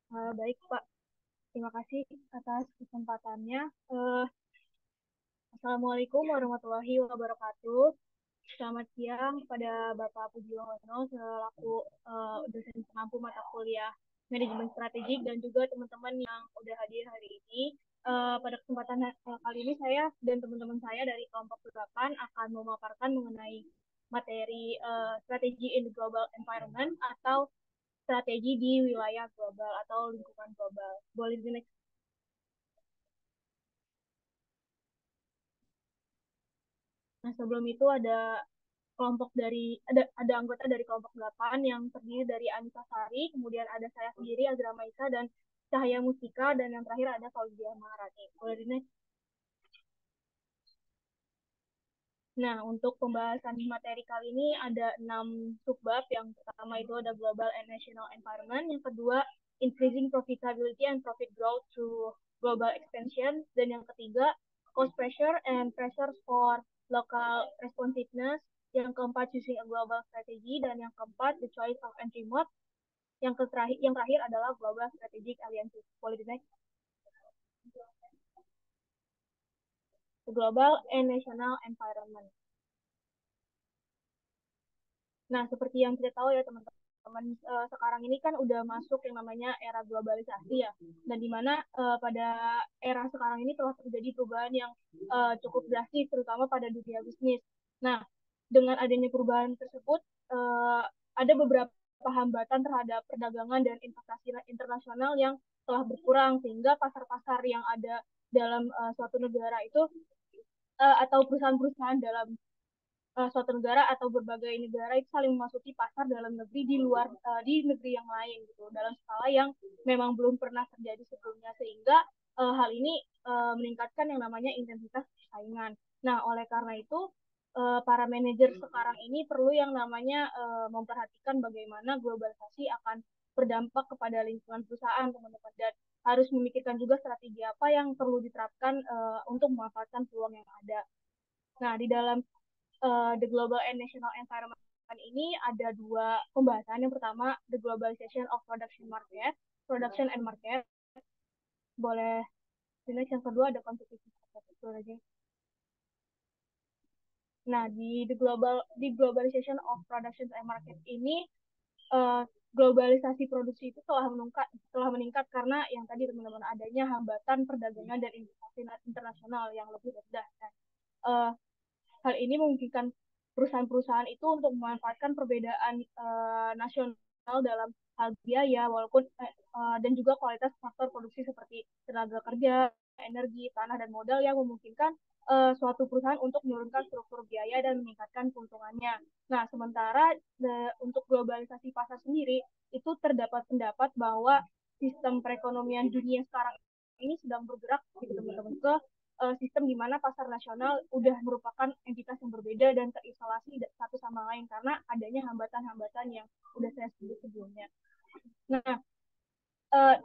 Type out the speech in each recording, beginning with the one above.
Baik, Pak. Terima kasih atas kesempatannya. Assalamualaikum warahmatullahi wabarakatuh. Selamat siang kepada Bapak Pujiono selaku dosen pengampu mata kuliah Manajemen Strategik dan juga teman-teman yang udah hadir hari ini. Pada kesempatan kali ini saya dan teman-teman saya dari kelompok 8 akan memaparkan mengenai materi strategi in the global environment atau strategi di wilayah global atau lingkungan global. Boleh di next. Nah, sebelum itu ada anggota dari kelompok 8 yang terdiri dari Anissa Sari, kemudian ada saya sendiri Azra Maisa dan Cahaya Mustika dan yang terakhir ada Fauziah Maharani. Boleh di next. Nah, untuk pembahasan materi kali ini ada 6 subbab. Yang pertama itu ada Global and National Environment, yang kedua Increasing Profitability and Profit Growth through Global Expansion, dan yang ketiga Cost Pressure and Pressures for Local Responsiveness, yang keempat Choosing a Global Strategy, dan yang keempat The Choice of Entry Mode, yang terakhir adalah Global Strategic Alliances. Boleh di next. The Global and National Environment. Nah, seperti yang kita tahu ya teman-teman, sekarang ini kan udah masuk yang namanya era globalisasi ya, dan di mana pada era sekarang ini telah terjadi perubahan yang cukup drastis, terutama pada dunia bisnis. Nah, dengan adanya perubahan tersebut, ada beberapa hambatan terhadap perdagangan dan investasi internasional yang telah berkurang, sehingga pasar-pasar yang ada dalam suatu negara itu atau perusahaan-perusahaan dalam suatu negara atau berbagai negara itu saling memasuki pasar dalam negeri di negeri yang lain gitu dalam skala yang memang belum pernah terjadi sebelumnya, sehingga hal ini meningkatkan yang namanya intensitas persaingan. Nah, oleh karena itu para manajer sekarang ini perlu yang namanya memperhatikan bagaimana globalisasi akan berdampak kepada lingkungan perusahaan, teman-teman, dan harus memikirkan juga strategi apa yang perlu diterapkan untuk memanfaatkan peluang yang ada. Nah, di dalam The Global and National Environment ini ada dua pembahasan. Yang pertama, The Globalization of Production and Market. Boleh jelas. Yang kedua ada Competitive Market. Nah, di Globalization of Production and Market ini uh, globalisasi produksi itu telah meningkat karena yang tadi teman-teman adanya hambatan perdagangan dan investasi internasional yang lebih rendah. Nah, uh, hal ini memungkinkan perusahaan-perusahaan itu untuk memanfaatkan perbedaan nasional dalam hal biaya dan juga kualitas faktor produksi seperti tenaga kerja, energi, tanah, dan modal yang memungkinkan suatu perusahaan untuk menurunkan struktur biaya dan meningkatkan keuntungannya. Nah, sementara untuk globalisasi pasar sendiri itu terdapat pendapat bahwa sistem perekonomian dunia sekarang ini sedang bergerak gitu teman-teman ke sistem di mana pasar nasional udah merupakan entitas yang berbeda dan terisolasi satu sama lain karena adanya hambatan-hambatan yang udah saya sebut sebelumnya. Nah,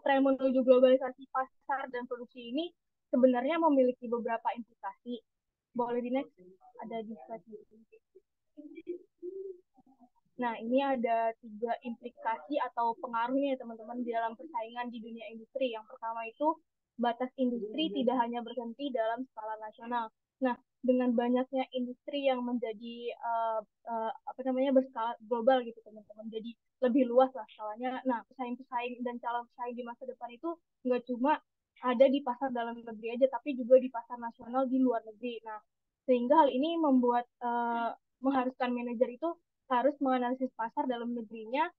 tren menuju globalisasi pasar dan produksi ini sebenarnya memiliki beberapa implikasi. Boleh di next, ada di slide ini. Nah, ini ada 3 implikasi atau pengaruhnya ya teman-teman di dalam persaingan di dunia industri. Yang pertama itu batas industri tidak hanya berhenti dalam skala nasional. Nah, dengan banyaknya industri yang menjadi apa namanya berskala global gitu teman-teman, jadi lebih luas lah skalanya. Nah, pesaing-pesaing dan calon pesaing di masa depan itu nggak cuma ada di pasar dalam negeri aja, tapi juga di pasar nasional di luar negeri. Nah, sehingga hal ini mengharuskan manajer itu harus menganalisis pasar dalam negerinya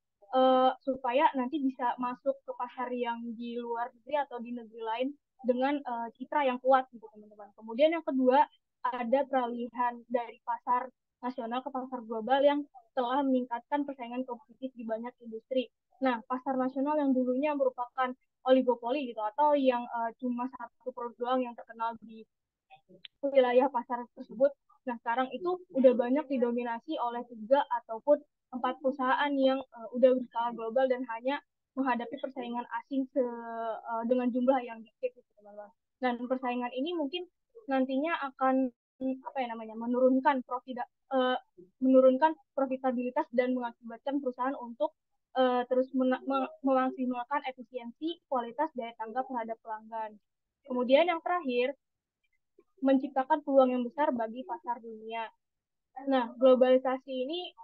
supaya nanti bisa masuk ke pasar yang di luar negeri atau di negeri lain dengan citra yang kuat gitu teman-teman. Kemudian yang kedua ada peralihan dari pasar nasional ke pasar global yang telah meningkatkan persaingan kompetitif di banyak industri. Nah, pasar nasional yang dulunya merupakan oligopoli gitu atau yang cuma satu produk doang yang terkenal di wilayah pasar tersebut. Nah, sekarang itu udah banyak didominasi oleh 3 ataupun 4 perusahaan yang udah berskala global dan hanya menghadapi persaingan asing dengan jumlah yang dikit gitu, teman-teman. Dan persaingan ini mungkin nantinya akan apa ya namanya menurunkan profitabilitas dan mengakibatkan perusahaan untuk terus memaksimalkan efisiensi, kualitas, daya tanggap terhadap pelanggan. Kemudian yang terakhir, menciptakan peluang yang besar bagi pasar dunia. Nah, globalisasi ini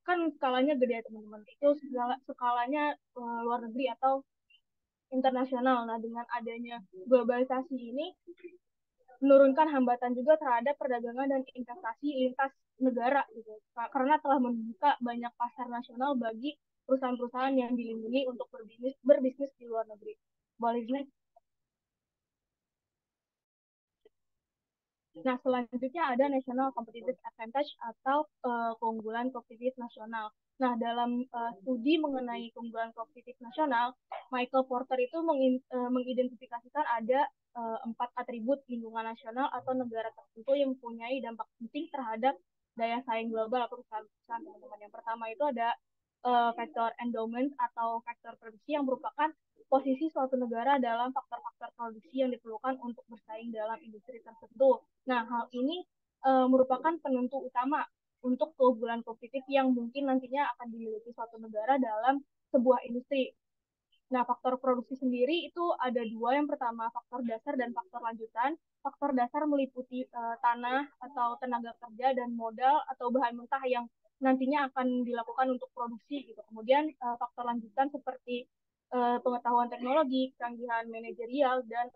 kan skalanya gede ya teman-teman. Itu skalanya luar negeri atau internasional. Nah, dengan adanya globalisasi ini menurunkan hambatan juga terhadap perdagangan dan investasi lintas negara gitu. Karena telah membuka banyak pasar nasional bagi perusahaan-perusahaan yang dilindungi untuk berbisnis di luar negeri. Boleh next. Nah, selanjutnya ada National Competitive Advantage atau keunggulan kompetitif nasional. Nah, dalam studi mengenai keunggulan kompetitif nasional, Michael Porter itu mengidentifikasikan ada 4 atribut lingkungan nasional atau negara tertentu yang mempunyai dampak penting terhadap daya saing global atau perusahaan-perusahaan teman-teman. Yang pertama itu ada faktor endowment atau faktor produksi yang merupakan posisi suatu negara dalam faktor-faktor produksi yang diperlukan untuk bersaing dalam industri tertentu. Nah, hal ini merupakan penentu utama untuk keunggulan kompetitif yang mungkin nantinya akan dimiliki suatu negara dalam sebuah industri. Nah, faktor produksi sendiri itu ada dua. Yang pertama, faktor dasar dan faktor lanjutan. Faktor dasar meliputi tanah atau tenaga kerja dan modal atau bahan mentah yang nantinya akan dilakukan untuk produksi gitu. Kemudian faktor lanjutan seperti pengetahuan teknologi, kecanggihan manajerial, dan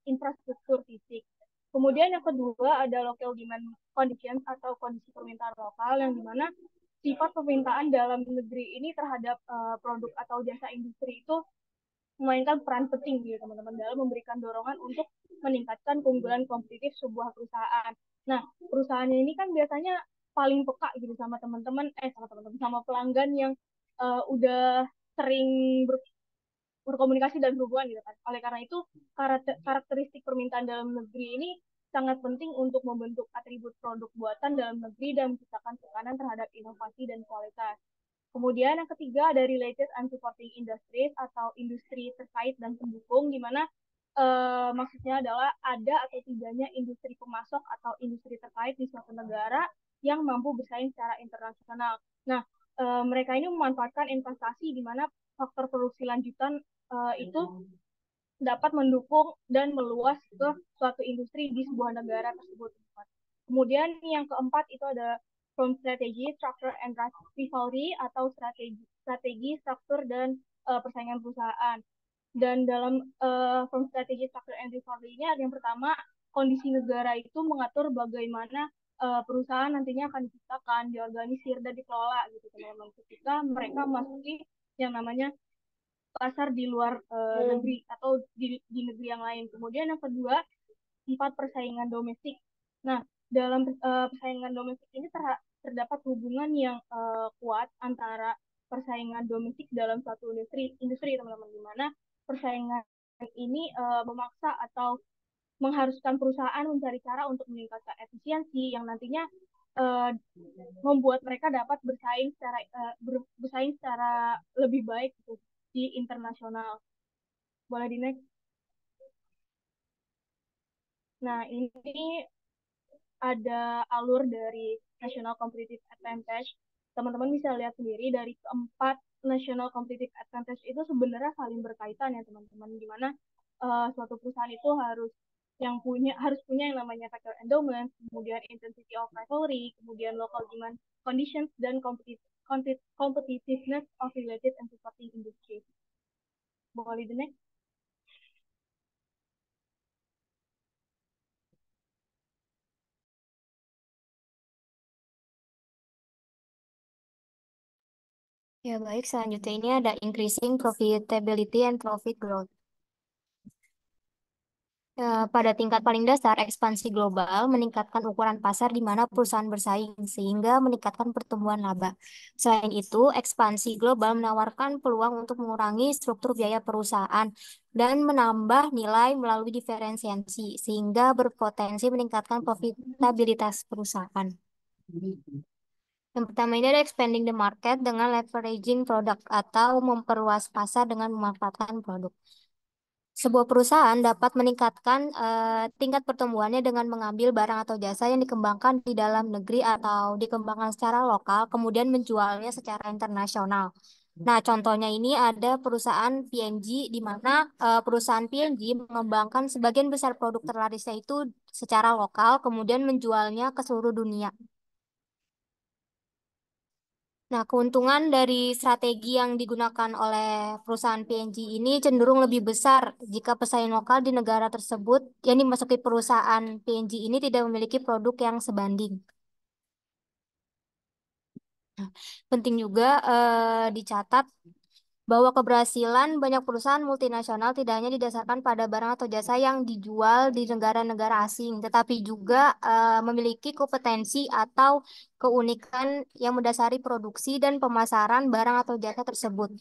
infrastruktur fisik. Kemudian yang kedua ada local demand conditions atau kondisi permintaan lokal yang dimana sifat permintaan dalam negeri ini terhadap produk atau jasa industri itu memainkan peran penting gitu teman-teman dalam memberikan dorongan untuk meningkatkan keunggulan kompetitif sebuah perusahaan. Nah, perusahaannya ini kan biasanya paling peka gitu sama teman-teman, sama pelanggan yang udah sering berkomunikasi dan berhubungan gitu kan. Oleh karena itu, karakteristik permintaan dalam negeri ini sangat penting untuk membentuk atribut produk buatan dalam negeri dan menciptakan tekanan terhadap inovasi dan kualitas. Kemudian yang ketiga ada related and supporting industries atau industri terkait dan pendukung, di mana maksudnya adalah ada atau tidaknya industri pemasok atau industri terkait di suatu negara yang mampu bersaing secara internasional. Nah, mereka ini memanfaatkan investasi di mana faktor produksi lanjutan itu dapat mendukung dan meluas ke suatu industri di sebuah negara tersebut. Kemudian yang keempat itu ada from strategy, structure, and rivalry atau strategi, struktur, dan persaingan perusahaan. Dan dalam from strategy, structure, and rivalry ini ada yang pertama, kondisi negara itu mengatur bagaimana perusahaan nantinya akan diciptakan, diorganisir, dan dikelola gitu teman-teman. Ketika mereka memasuki yang namanya pasar di luar negeri atau di negeri yang lain. Kemudian yang kedua, empat persaingan domestik. Nah, dalam persaingan domestik ini terdapat hubungan yang kuat antara persaingan domestik dalam suatu industri teman-teman, di mana persaingan ini memaksa atau mengharuskan perusahaan mencari cara untuk meningkatkan efisiensi yang nantinya uh, membuat mereka dapat bersaing secara lebih baik gitu, di internasional. Boleh di next. Nah, ini ada alur dari National Competitive Advantage. Teman-teman bisa lihat sendiri dari keempat National Competitive Advantage itu sebenarnya saling berkaitan ya teman-teman. Gimana suatu perusahaan itu harus punya yang namanya factor endowment, kemudian intensity of rivalry, kemudian local demand conditions, dan competitiveness of related and supporting industry. Boleh the next. Ya, baik. Selanjutnya ini ada increasing profitability and profit growth. Pada tingkat paling dasar, ekspansi global meningkatkan ukuran pasar di mana perusahaan bersaing, sehingga meningkatkan pertumbuhan laba. Selain itu, ekspansi global menawarkan peluang untuk mengurangi struktur biaya perusahaan dan menambah nilai melalui diferensiasi, sehingga berpotensi meningkatkan profitabilitas perusahaan. Yang pertama ini ada expanding the market dengan leveraging product atau memperluas pasar dengan memanfaatkan produk. Sebuah perusahaan dapat meningkatkan tingkat pertumbuhannya dengan mengambil barang atau jasa yang dikembangkan di dalam negeri atau dikembangkan secara lokal, kemudian menjualnya secara internasional. Nah, contohnya ini ada perusahaan P&G, di mana perusahaan P&G mengembangkan sebagian besar produk terlarisnya itu secara lokal, kemudian menjualnya ke seluruh dunia. Nah, keuntungan dari strategi yang digunakan oleh perusahaan P&G ini cenderung lebih besar jika pesaing lokal di negara tersebut yang dimasuki perusahaan P&G ini tidak memiliki produk yang sebanding. Penting juga dicatat bahwa keberhasilan banyak perusahaan multinasional tidak hanya didasarkan pada barang atau jasa yang dijual di negara-negara asing, tetapi juga memiliki kompetensi atau keunikan yang mendasari produksi dan pemasaran barang atau jasa tersebut.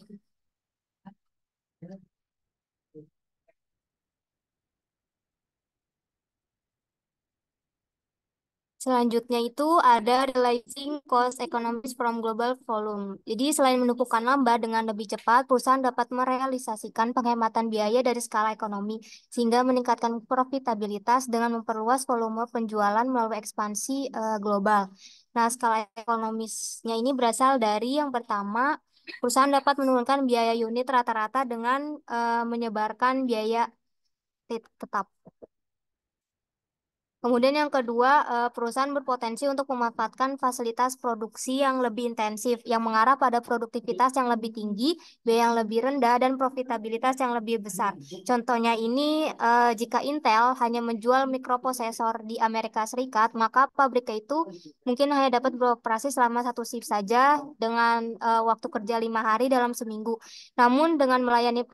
Selanjutnya itu ada realizing cost economies from global volume. Jadi selain menumpukan lamba dengan lebih cepat, perusahaan dapat merealisasikan penghematan biaya dari skala ekonomi sehingga meningkatkan profitabilitas dengan memperluas volume penjualan melalui ekspansi global. Nah, skala ekonomisnya ini berasal dari yang pertama, perusahaan dapat menurunkan biaya unit rata-rata dengan menyebarkan biaya tetap. Kemudian yang kedua, perusahaan berpotensi untuk memanfaatkan fasilitas produksi yang lebih intensif, yang mengarah pada produktivitas yang lebih tinggi, biaya yang lebih rendah, dan profitabilitas yang lebih besar. Contohnya ini, jika Intel hanya menjual mikroprosesor di Amerika Serikat, maka pabriknya itu mungkin hanya dapat beroperasi selama satu shift saja dengan waktu kerja 5 hari dalam seminggu. Namun dengan melayani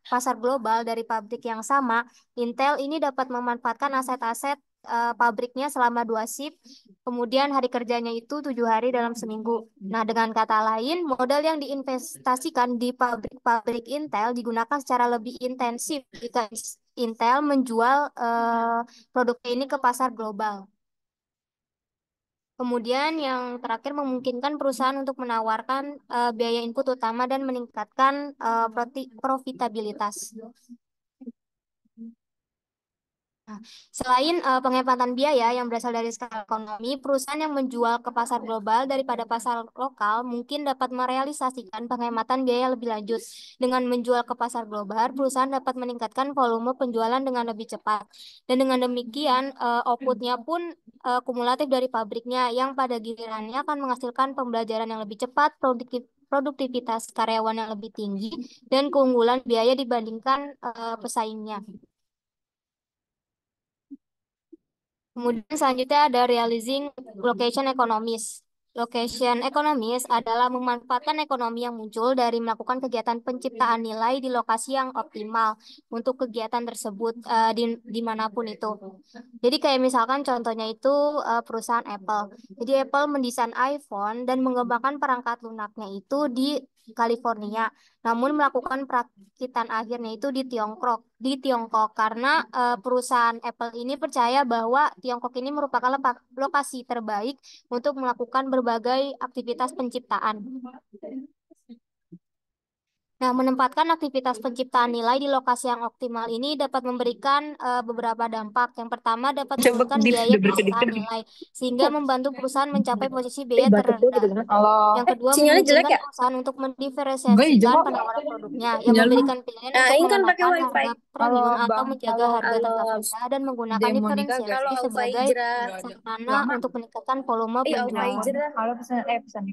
pasar global dari pabrik yang sama, Intel ini dapat memanfaatkan aset-aset pabriknya selama 2 shift, kemudian hari kerjanya itu 7 hari dalam seminggu. Nah, dengan kata lain, modal yang diinvestasikan di pabrik-pabrik Intel digunakan secara lebih intensif jika Intel menjual produknya ini ke pasar global. Kemudian yang terakhir memungkinkan perusahaan untuk menawarkan biaya input utama dan meningkatkan profitabilitas. Nah, selain penghematan biaya yang berasal dari skala ekonomi, perusahaan yang menjual ke pasar global daripada pasar lokal mungkin dapat merealisasikan penghematan biaya lebih lanjut. Dengan menjual ke pasar global, perusahaan dapat meningkatkan volume penjualan dengan lebih cepat. Dan dengan demikian, outputnya pun kumulatif dari pabriknya yang pada gilirannya akan menghasilkan pembelajaran yang lebih cepat, produktivitas karyawan yang lebih tinggi, dan keunggulan biaya dibandingkan pesaingnya. Kemudian selanjutnya ada realizing location economies. Location economies adalah memanfaatkan ekonomi yang muncul dari melakukan kegiatan penciptaan nilai di lokasi yang optimal untuk kegiatan tersebut dimanapun itu. Jadi kayak misalkan contohnya itu perusahaan Apple. Jadi Apple mendesain iPhone dan mengembangkan perangkat lunaknya itu di California, namun melakukan perakitan akhirnya itu di Tiongkok karena perusahaan Apple ini percaya bahwa Tiongkok ini merupakan lokasi terbaik untuk melakukan berbagai aktivitas penciptaan. Nah, menempatkan aktivitas penciptaan nilai di lokasi yang optimal ini dapat memberikan beberapa dampak. Yang pertama, dapat Coba menurunkan kedip, biaya udah penciptaan berkedip-kedip. nilai, sehingga membantu perusahaan mencapai posisi biaya Batuk gue gitu terendah. kan. Kalau Yang kedua, sinyalnya jelek memungkinkan ya? perusahaan untuk Enggak ya, mendiferensiasikan jawab. penawaran produknya, yang Sinyal lu. memberikan pilihan Nah, untuk ini kan pakai mengenakan wifi. harga Kalau premium atau bang, menjaga kalau harga kalau tetap rendah dan menggunakan Demonika gak diferensiasi kalau sebagai Alfaijra. sarana untuk meningkatkan volume penjualan. Alfaijra. Kalau pesan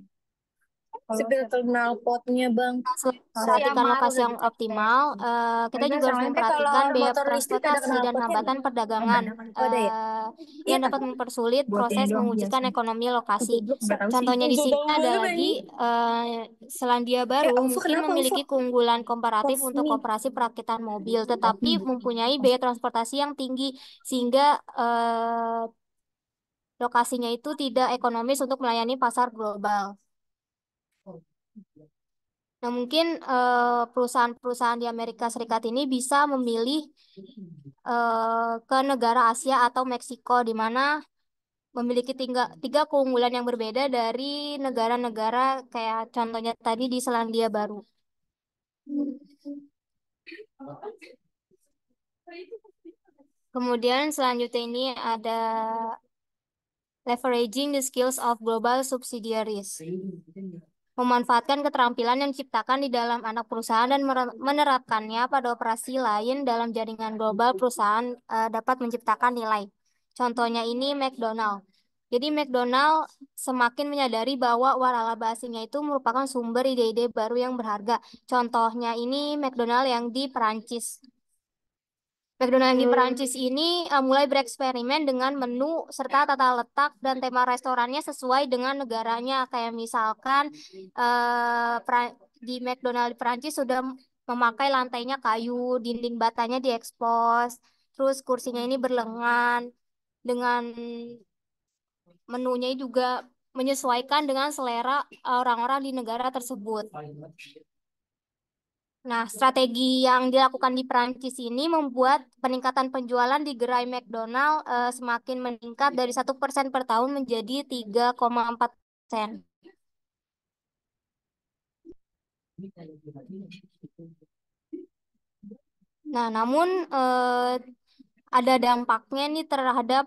sepeda terminal potnya bang. Selain memperhatikan lokasi yang optimal, kita juga harus Kalau memperhatikan biaya motor listrik ada transportasi dan knalpotnya hambatan perdagangan oh, ada ya? Iya yang kan? dapat mempersulit Buat ini proses doang mewujudkan biasa. ekonomi lokasi. Goblok nggak tahu sih. Contohnya di sini ada di Selandia Baru Alfa mungkin kenapa Alfa? memiliki keunggulan komparatif Prof untuk nih. operasi perakitan mobil, tetapi mempunyai biaya transportasi yang tinggi sehingga lokasinya itu tidak ekonomis untuk melayani pasar global. Nah, mungkin perusahaan-perusahaan di Amerika Serikat ini bisa memilih ke negara Asia atau Meksiko, di mana memiliki tiga keunggulan yang berbeda dari negara-negara kayak contohnya tadi di Selandia Baru. Kemudian selanjutnya ini ada leveraging the skills of global subsidiaries. Memanfaatkan keterampilan yang diciptakan di dalam anak perusahaan dan menerapkannya pada operasi lain dalam jaringan global perusahaan dapat menciptakan nilai. Contohnya ini McDonald. Jadi McDonald semakin menyadari bahwa waralaba asingnya itu merupakan sumber ide-ide baru yang berharga. Contohnya ini McDonald yang di Perancis. McDonald di Perancis ini mulai bereksperimen dengan menu serta tata letak dan tema restorannya sesuai dengan negaranya. Kayak misalkan di McDonald di Perancis sudah memakai lantainya kayu, dinding batanya diekspos, terus kursinya ini berlengan, dengan menunya juga menyesuaikan dengan selera orang-orang di negara tersebut. Nah, strategi yang dilakukan di Perancis ini membuat peningkatan penjualan di gerai McDonald semakin meningkat dari 1% per tahun menjadi 3,4%. Nah, namun ada dampaknya nih terhadap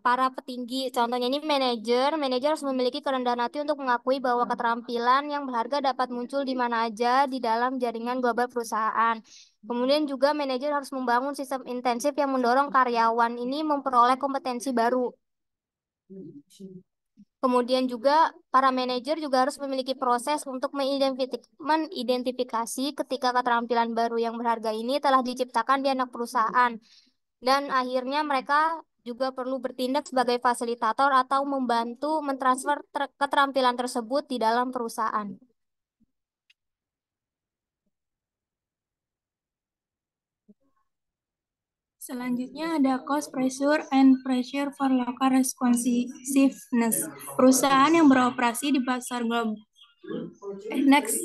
para petinggi. Contohnya ini manajer. Manajer harus memiliki kerendahan hati untuk mengakui bahwa keterampilan yang berharga dapat muncul di mana aja di dalam jaringan global perusahaan. Kemudian juga manajer harus membangun sistem intensif yang mendorong karyawan ini memperoleh kompetensi baru. Kemudian juga para manajer juga harus memiliki proses untuk mengidentifikasi ketika keterampilan baru yang berharga ini telah diciptakan di anak perusahaan. Dan akhirnya mereka juga perlu bertindak sebagai fasilitator atau membantu mentransfer keterampilan tersebut di dalam perusahaan. Selanjutnya ada cost pressure and pressure for local responsiveness. Perusahaan yang beroperasi di pasar global. Next.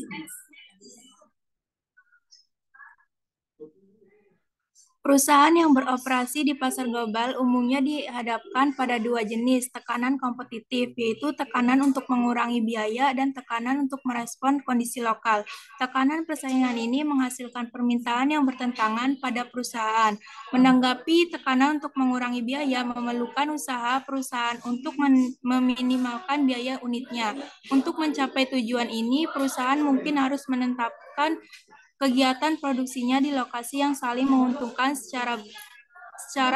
Perusahaan yang beroperasi di pasar global umumnya dihadapkan pada dua jenis tekanan kompetitif, yaitu tekanan untuk mengurangi biaya dan tekanan untuk merespon kondisi lokal. Tekanan persaingan ini menghasilkan permintaan yang bertentangan pada perusahaan. Menanggapi tekanan untuk mengurangi biaya memerlukan usaha perusahaan untuk meminimalkan biaya unitnya. Untuk mencapai tujuan ini, perusahaan mungkin harus menetapkan kegiatan produksinya di lokasi yang saling menguntungkan secara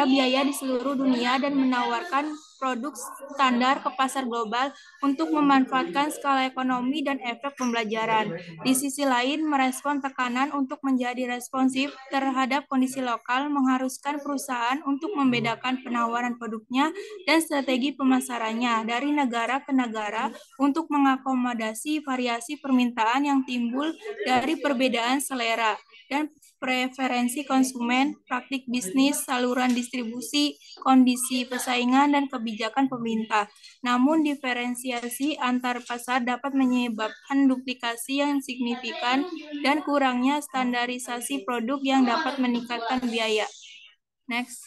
biaya di seluruh dunia dan menawarkan produk standar ke pasar global untuk memanfaatkan skala ekonomi dan efek pembelajaran. Di sisi lain, merespon tekanan untuk menjadi responsif terhadap kondisi lokal mengharuskan perusahaan untuk membedakan penawaran produknya dan strategi pemasarannya dari negara ke negara untuk mengakomodasi variasi permintaan yang timbul dari perbedaan selera dan preferensi konsumen, praktik bisnis, saluran distribusi, kondisi persaingan, dan kebijakan pemerintah. Namun, diferensiasi antar pasar dapat menyebabkan duplikasi yang signifikan dan kurangnya standarisasi produk yang dapat meningkatkan biaya. Next.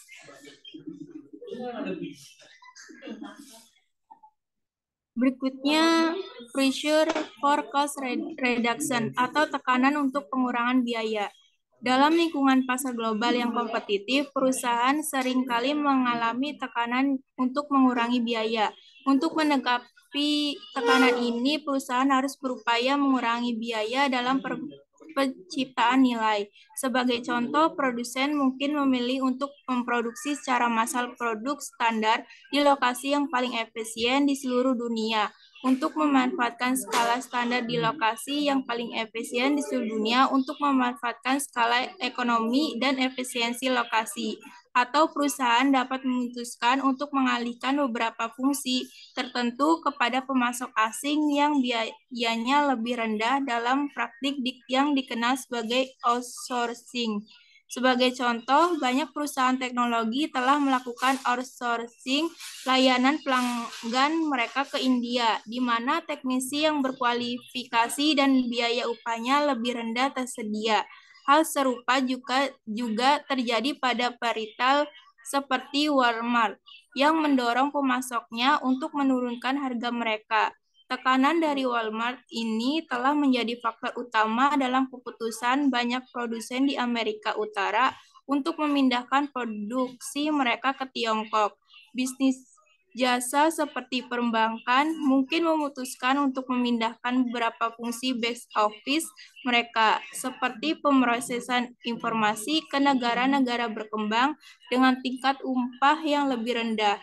Berikutnya, pressure for cost reduction atau tekanan untuk pengurangan biaya. Dalam lingkungan pasar global yang kompetitif, perusahaan seringkali mengalami tekanan untuk mengurangi biaya. Untuk menanggapi tekanan ini, perusahaan harus berupaya mengurangi biaya dalam penciptaan nilai. Sebagai contoh, produsen mungkin memilih untuk memproduksi secara massal produk standar di lokasi yang paling efisien di seluruh dunia. Untuk memanfaatkan skala standar di lokasi yang paling efisien di seluruh dunia untuk memanfaatkan skala ekonomi dan efisiensi lokasi. Atau perusahaan dapat memutuskan untuk mengalihkan beberapa fungsi tertentu kepada pemasok asing yang biayanya lebih rendah dalam praktik yang dikenal sebagai outsourcing. Sebagai contoh, banyak perusahaan teknologi telah melakukan outsourcing layanan pelanggan mereka ke India, di mana teknisi yang berkualifikasi dan biaya upahnya lebih rendah tersedia. Hal serupa juga terjadi pada retail seperti Walmart, yang mendorong pemasoknya untuk menurunkan harga mereka. Tekanan dari Walmart ini telah menjadi faktor utama dalam keputusan banyak produsen di Amerika Utara untuk memindahkan produksi mereka ke Tiongkok. Bisnis jasa seperti perbankan mungkin memutuskan untuk memindahkan beberapa fungsi back office mereka, seperti pemrosesan informasi ke negara-negara berkembang dengan tingkat upah yang lebih rendah.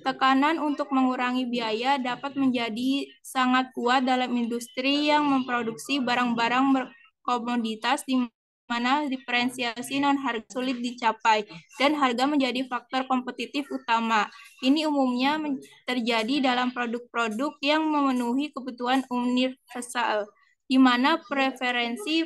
Tekanan untuk mengurangi biaya dapat menjadi sangat kuat dalam industri yang memproduksi barang-barang komoditas di mana diferensiasi non-harga sulit dicapai dan harga menjadi faktor kompetitif utama. Ini umumnya terjadi dalam produk-produk yang memenuhi kebutuhan universal, di mana preferensi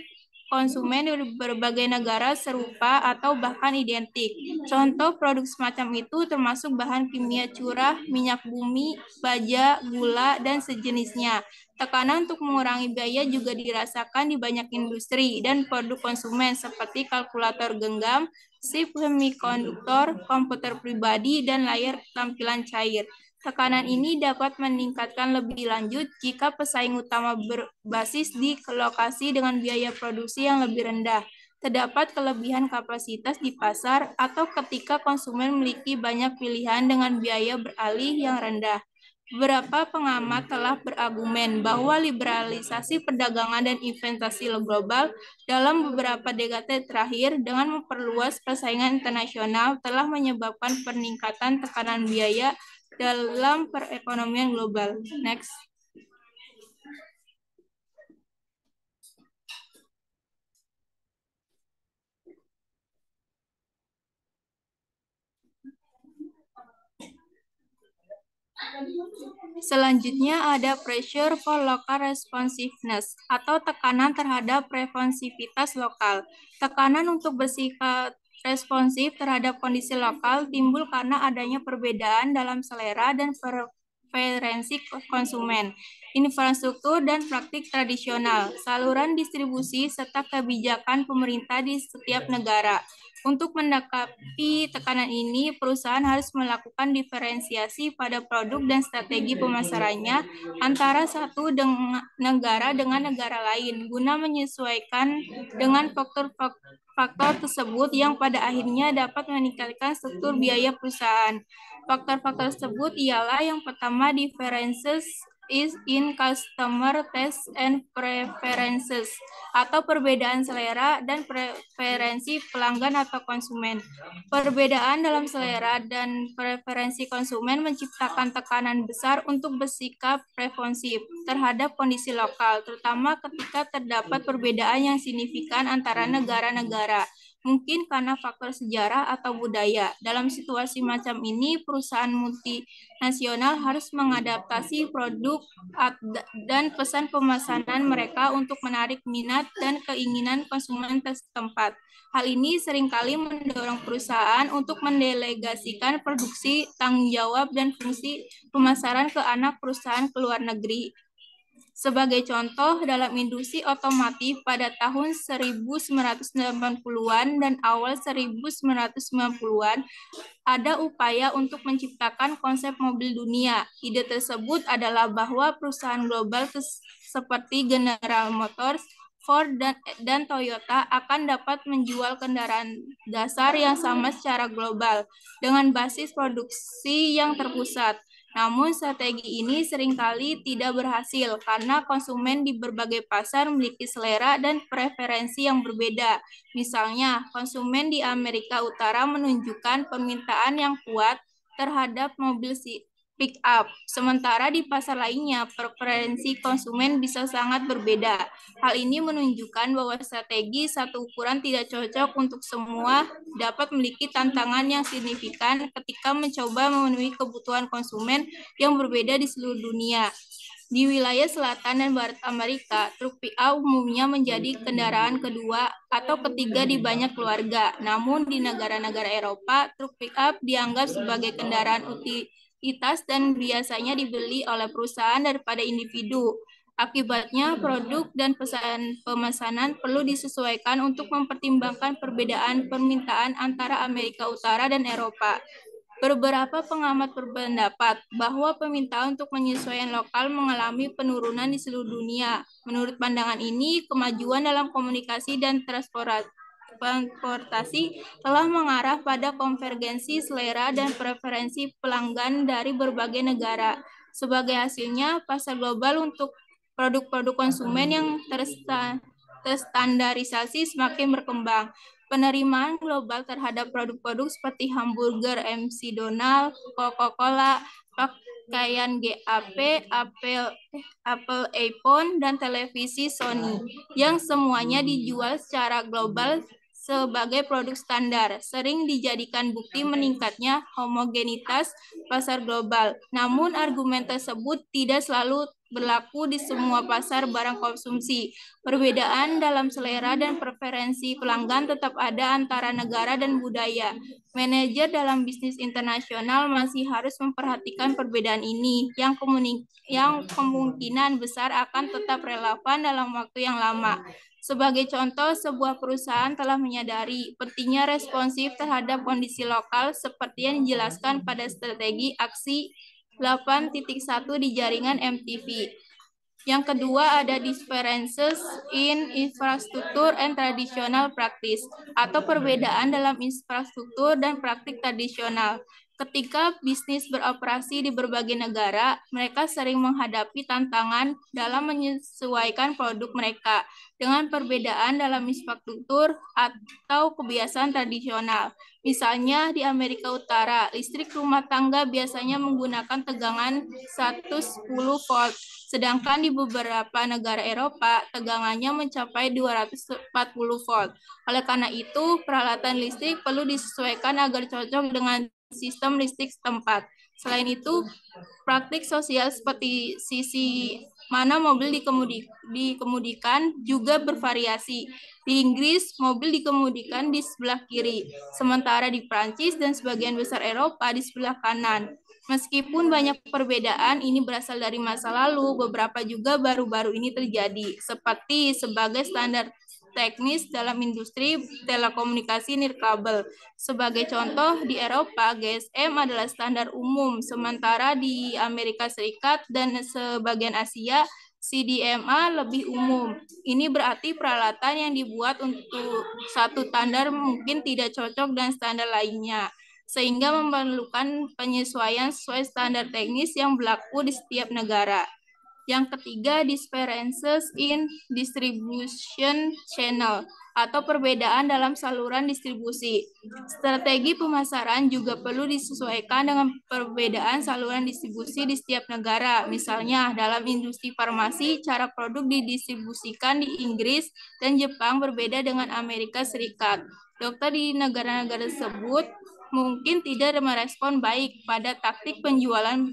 konsumen di berbagai negara serupa atau bahkan identik. Contoh produk semacam itu termasuk bahan kimia curah, minyak bumi, baja, gula, dan sejenisnya. Tekanan untuk mengurangi biaya juga dirasakan di banyak industri dan produk konsumen seperti kalkulator genggam, chip semikonduktor, komputer pribadi, dan layar tampilan cair. Tekanan ini dapat meningkatkan lebih lanjut jika pesaing utama berbasis di lokasi dengan biaya produksi yang lebih rendah, terdapat kelebihan kapasitas di pasar, atau ketika konsumen memiliki banyak pilihan dengan biaya beralih yang rendah. Beberapa pengamat telah berargumen bahwa liberalisasi perdagangan dan investasi global dalam beberapa dekade terakhir dengan memperluas persaingan internasional telah menyebabkan peningkatan tekanan biaya dalam perekonomian global. Next. Selanjutnya ada pressure for local responsiveness atau tekanan terhadap responsivitas lokal. Tekanan untuk bersifat responsif terhadap kondisi lokal timbul karena adanya perbedaan dalam selera dan preferensi konsumen, infrastruktur dan praktik tradisional, saluran distribusi, serta kebijakan pemerintah di setiap negara. Untuk menanggapi tekanan ini, perusahaan harus melakukan diferensiasi pada produk dan strategi pemasarannya antara satu negara dengan negara lain guna menyesuaikan dengan faktor tersebut yang pada akhirnya dapat meningkatkan struktur biaya perusahaan. Faktor-faktor tersebut ialah yang pertama, differences is in customer taste and preferences atau perbedaan selera dan preferensi pelanggan atau konsumen. Perbedaan dalam selera dan preferensi konsumen menciptakan tekanan besar untuk bersikap responsif terhadap kondisi lokal, terutama ketika terdapat perbedaan yang signifikan antara negara-negara. Mungkin karena faktor sejarah atau budaya. Dalam situasi macam ini, perusahaan multinasional harus mengadaptasi produk dan pesan pemesanan mereka untuk menarik minat dan keinginan konsumen setempat. Hal ini seringkali mendorong perusahaan untuk mendelegasikan produksi, tanggung jawab, dan fungsi pemasaran ke anak perusahaan ke luar negeri. Sebagai contoh, dalam industri otomotif pada tahun 1980-an dan awal 1990-an, ada upaya untuk menciptakan konsep mobil dunia. Ide tersebut adalah bahwa perusahaan global seperti General Motors, Ford, dan Toyota akan dapat menjual kendaraan dasar yang sama secara global dengan basis produksi yang terpusat. Namun strategi ini seringkali tidak berhasil karena konsumen di berbagai pasar memiliki selera dan preferensi yang berbeda. Misalnya, konsumen di Amerika Utara menunjukkan permintaan yang kuat terhadap mobil pick up, sementara di pasar lainnya preferensi konsumen bisa sangat berbeda. Hal ini menunjukkan bahwa strategi satu ukuran tidak cocok untuk semua, dapat memiliki tantangan yang signifikan ketika mencoba memenuhi kebutuhan konsumen yang berbeda di seluruh dunia. Di wilayah selatan dan barat Amerika, truk pick-up umumnya menjadi kendaraan kedua atau ketiga di banyak keluarga. Namun di negara-negara Eropa, truk pick-up dianggap sebagai kendaraan utilitas dan biasanya dibeli oleh perusahaan daripada individu. Akibatnya, produk dan pemesanan perlu disesuaikan untuk mempertimbangkan perbedaan permintaan antara Amerika Utara dan Eropa. Beberapa pengamat berpendapat bahwa permintaan untuk penyesuaian lokal mengalami penurunan di seluruh dunia. Menurut pandangan ini, kemajuan dalam komunikasi dan transportasi telah mengarah pada konvergensi selera dan preferensi pelanggan dari berbagai negara. Sebagai hasilnya, pasar global untuk produk-produk konsumen yang terstandarisasi semakin berkembang. Penerimaan global terhadap produk-produk seperti hamburger MC Donald, Coca-Cola, pakaian GAP, Apple iPhone, dan televisi Sony, yang semuanya dijual secara global sebagai produk standar, sering dijadikan bukti meningkatnya homogenitas pasar global. Namun argumen tersebut tidak selalu berlaku di semua pasar barang konsumsi. Perbedaan dalam selera dan preferensi pelanggan tetap ada antara negara dan budaya. Manajer dalam bisnis internasional masih harus memperhatikan perbedaan ini yang kemungkinan besar akan tetap relevan dalam waktu yang lama. Sebagai contoh, sebuah perusahaan telah menyadari pentingnya responsif terhadap kondisi lokal seperti yang dijelaskan pada strategi aksi 8.1 di jaringan MTV. Yang kedua ada differences in infrastructure and traditional practice, atau perbedaan dalam infrastruktur dan praktik tradisional. Ketika bisnis beroperasi di berbagai negara, mereka sering menghadapi tantangan dalam menyesuaikan produk mereka dengan perbedaan dalam infrastruktur atau kebiasaan tradisional. Misalnya di Amerika Utara, listrik rumah tangga biasanya menggunakan tegangan 110 volt, sedangkan di beberapa negara Eropa, tegangannya mencapai 240 volt. Oleh karena itu, peralatan listrik perlu disesuaikan agar cocok dengan sistem listrik setempat. Selain itu, praktik sosial seperti sisi mana mobil dikemudikan juga bervariasi. Di Inggris, mobil dikemudikan di sebelah kiri, sementara di Prancis dan sebagian besar Eropa di sebelah kanan. Meskipun banyak perbedaan ini berasal dari masa lalu, beberapa juga baru-baru ini terjadi, seperti sebagai standar teknis dalam industri telekomunikasi nirkabel. Sebagai contoh, di Eropa, GSM adalah standar umum, sementara di Amerika Serikat dan sebagian Asia, CDMA lebih umum. Ini berarti peralatan yang dibuat untuk satu standar mungkin tidak cocok dengan standar lainnya, sehingga memerlukan penyesuaian sesuai standar teknis yang berlaku di setiap negara. Yang ketiga, differences in distribution channel, atau perbedaan dalam saluran distribusi. Strategi pemasaran juga perlu disesuaikan dengan perbedaan saluran distribusi di setiap negara. Misalnya, dalam industri farmasi, cara produk didistribusikan di Inggris dan Jepang berbeda dengan Amerika Serikat. Dokter di negara-negara tersebut mungkin tidak merespon baik pada taktik penjualan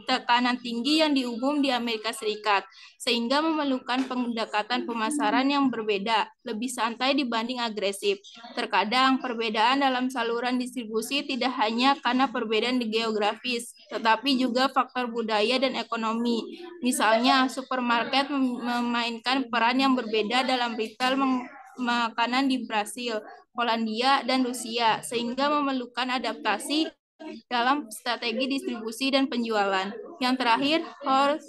tekanan tinggi yang diumum di Amerika Serikat, sehingga memerlukan pendekatan pemasaran yang berbeda, lebih santai dibanding agresif. Terkadang perbedaan dalam saluran distribusi tidak hanya karena perbedaan di geografis, tetapi juga faktor budaya dan ekonomi. Misalnya, supermarket memainkan peran yang berbeda dalam retail makanan di Brasil, Polandia, dan Rusia, sehingga memerlukan adaptasi dalam strategi distribusi dan penjualan. Yang terakhir, host